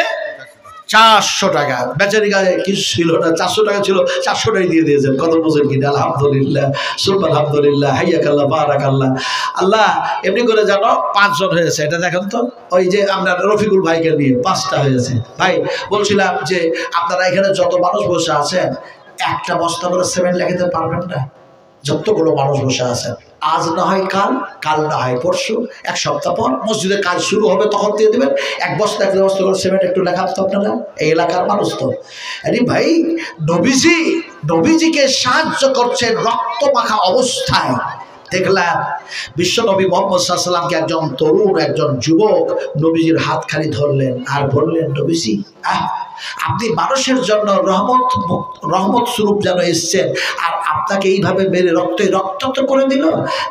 400 টাকা। বেচারি গায়ে কিছু ছিল না, 400 টাকা ছিল, 400 টাকাই দিয়ে দিয়েছেন। কত বছর কিনে আলহামদুলিল্লাহ, সুবহান আলহামদুলিল্লাহ, হাইয়াকাল্লাহ, বারাকাল্লাহ। আল্লাহ এমনি করে যেন 5 জন হয়েছে। এটা দেখেন তো, ওই যে আমরা রফিকুল ভাইকে নিয়ে 5টা হয়েছে। ভাই বলছিলাম যে আপনারা এখানে যত মানুষ বসে আছেন একটা বস্তা করে সিমেন্ট লাগাতে পারবেন না? যতগুলো মানুষ বসে আছেন, আজ না হয় কাল, কাল না হয় পরশু, 1 সপ্তাহ পর মসজিদের কাজ শুরু হবে, তখন দিয়ে দেবেন 1 বস্তা 1 বস্তা করে সিমেন্ট। একটু লেখা তো আপনারা এই এলাকার মানুষ তো। আরে ভাই, নবীজিকে সাহায্য করছেন রক্ত মাখা অবস্থায়। দেখলাম বিশ্ব নবী মুহাম্মদ সাল্লাল্লাহু আলাইহি ওয়াসাল্লামকে একজন তরুণ, একজন যুবক নবীজির হাতখানি ধরলেন আর বললেন, নবীজি আপনি মানুষের জন্য রহমত স্বরূপ যেন এসছেন, আর আপনাকে এইভাবে মেরে রক্তাক্ত করে দিল,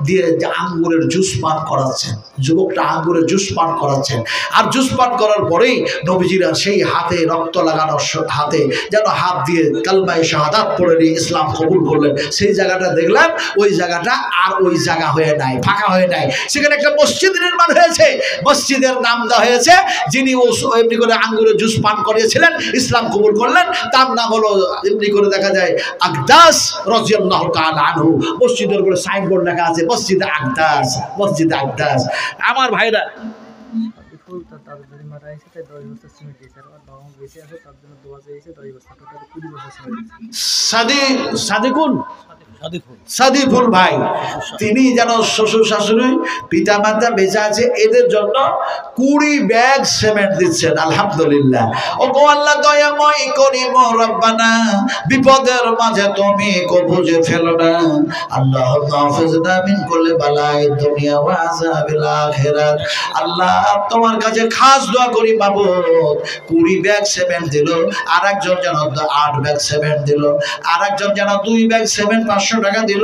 দিয়ে যে আঙ্গুরের জুস পান করাচ্ছেন। যুবকটা আঙ্গুরের জুস পান করাচ্ছেন, আর জুস পান করার পরেই নবীজিরা সেই হাতে রক্ত লাগানো হাতে যেন হাত দিয়ে কালমায়ে শাহাদাত পড়ে নিয়ে ইসলাম কবুল করলেন। সেই জায়গাটা দেখলাম, ওই জায়গাটা আর ওই জায়গা হয়ে নাই, ফাঁকা হয়ে নাই। সেখানে একটা মসজিদ নির্মাণ হয়েছে। মসজিদের নাম দেওয়া হয়েছে যিনি এমনি করে আঙ্গুরের জুস পান করিয়েছিলেন, ইসলাম কবুল করলেন, তার নাম হলো এমনি করে দেখা যায় আকদাস রাদিয়াল্লাহু তাআলা আনহু। মসজিদের উপরে সাইনবোর্ড লেখা আছে মসজিদে আকদাস, মসজিদে আকদাস। আমার ভাইরা সাদিফুল ভাই, তিনি যেন শ্বশুর শাশুড়ি পিতা মাতা বেঁচে আছে, এদের জন্য 20 ব্যাগ সিমেন্ট দিচ্ছেন। আলহামদুলিল্লাহ। ও গো আল্লাহ দয়াময় করিম রব্বানা, বিপদের মাঝে তুমি কবুজে ফেলো না। আল্লাহ হাফেজনা মিন কুল্লি বালাই দুনিয়া ওয়া আযাবিল আখিরাত। আল্লাহ তোমার কাছে খাস দোয়া করি মাবুদ, 20 ব্যাগ সিমেন্ট দিল, আর একজন যেন 8 ব্যাগ সিমেন্ট দিল, আর একজন যেন 2 ব্যাগ সিমেন্ট 500 টাকা দিল,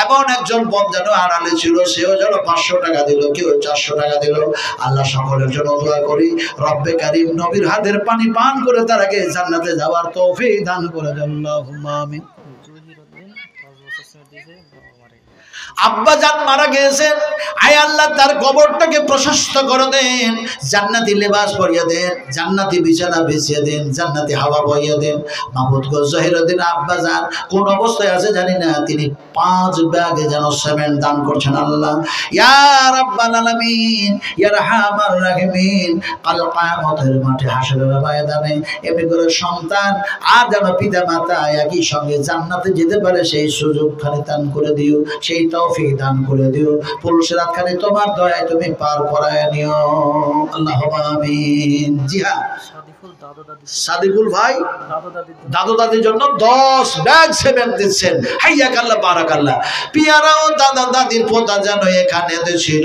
এমন একজন বোন যেন আড়ালে ছিল, সেও যেন 500 টাকা দিল, কেউ 400 টাকা দিল। আল্লাহ সকলের জন্য দোয়া করি, রব্বে কারীম নবীর হাতের পানি পান করে তারাকে জান্নাতে যাওয়ার তৌফিক দান করে দেন। আল্লাহুম্মা আমিন। আব্বা জান মারা গিয়েছেন, আয় আল্লাহ তার কবরটাকে প্রশস্ত করে দেন, জান্নাতি লেবাস পরিয়ে দেন, জান্নাতি বিছানা বিছিয়ে দেন, জান্নাতি হাওয়া বইয়ে দেন। মাহমুদ গো জহিরুদ্দিন আব্বা জান কোন অবস্থায় আছে জানি না, তিনি 5 ব্যাগে যেন সিমেন্ট দান করছেন। আল্লাহ ইয়া রাব্বাল আলামিন ইয়া রাহমার রাহিমিন, কাল কিয়ামতের মাঠে হাসরের ময়দানে এমনি করে সন্তান আর যেন পিতা মাতা একই সঙ্গে জান্নাতে যেতে পারে, সেই সুযোগ খালি দান করে দিও, সেই তৌফিক দান করে দিও। পুরুষের খালি তোমার দয়ায় তুমি পার করায় নিও। আল্লাহুম্মা আমিন। জি হ্যাঁ, সাদিকুল ভাই দাদু দাদির জন্য 10 ব্যাগ সিমেন্ট দিচ্ছেন। হাইয়াকাল্লাহ, বারাকাল্লাহ। পিয়ারাও দাদা দাদির পোতা যেন এখানে ছিল,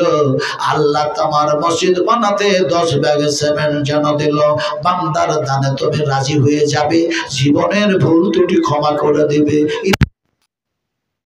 আল্লাহ তোমার মসজিদ বানাতে 10 ব্যাগ সিমেন্ট যেন দিল। বান্দার দানে তুমি রাজি হয়ে যাবে, জীবনের ভুল ত্রুটি ক্ষমা করে দিবে।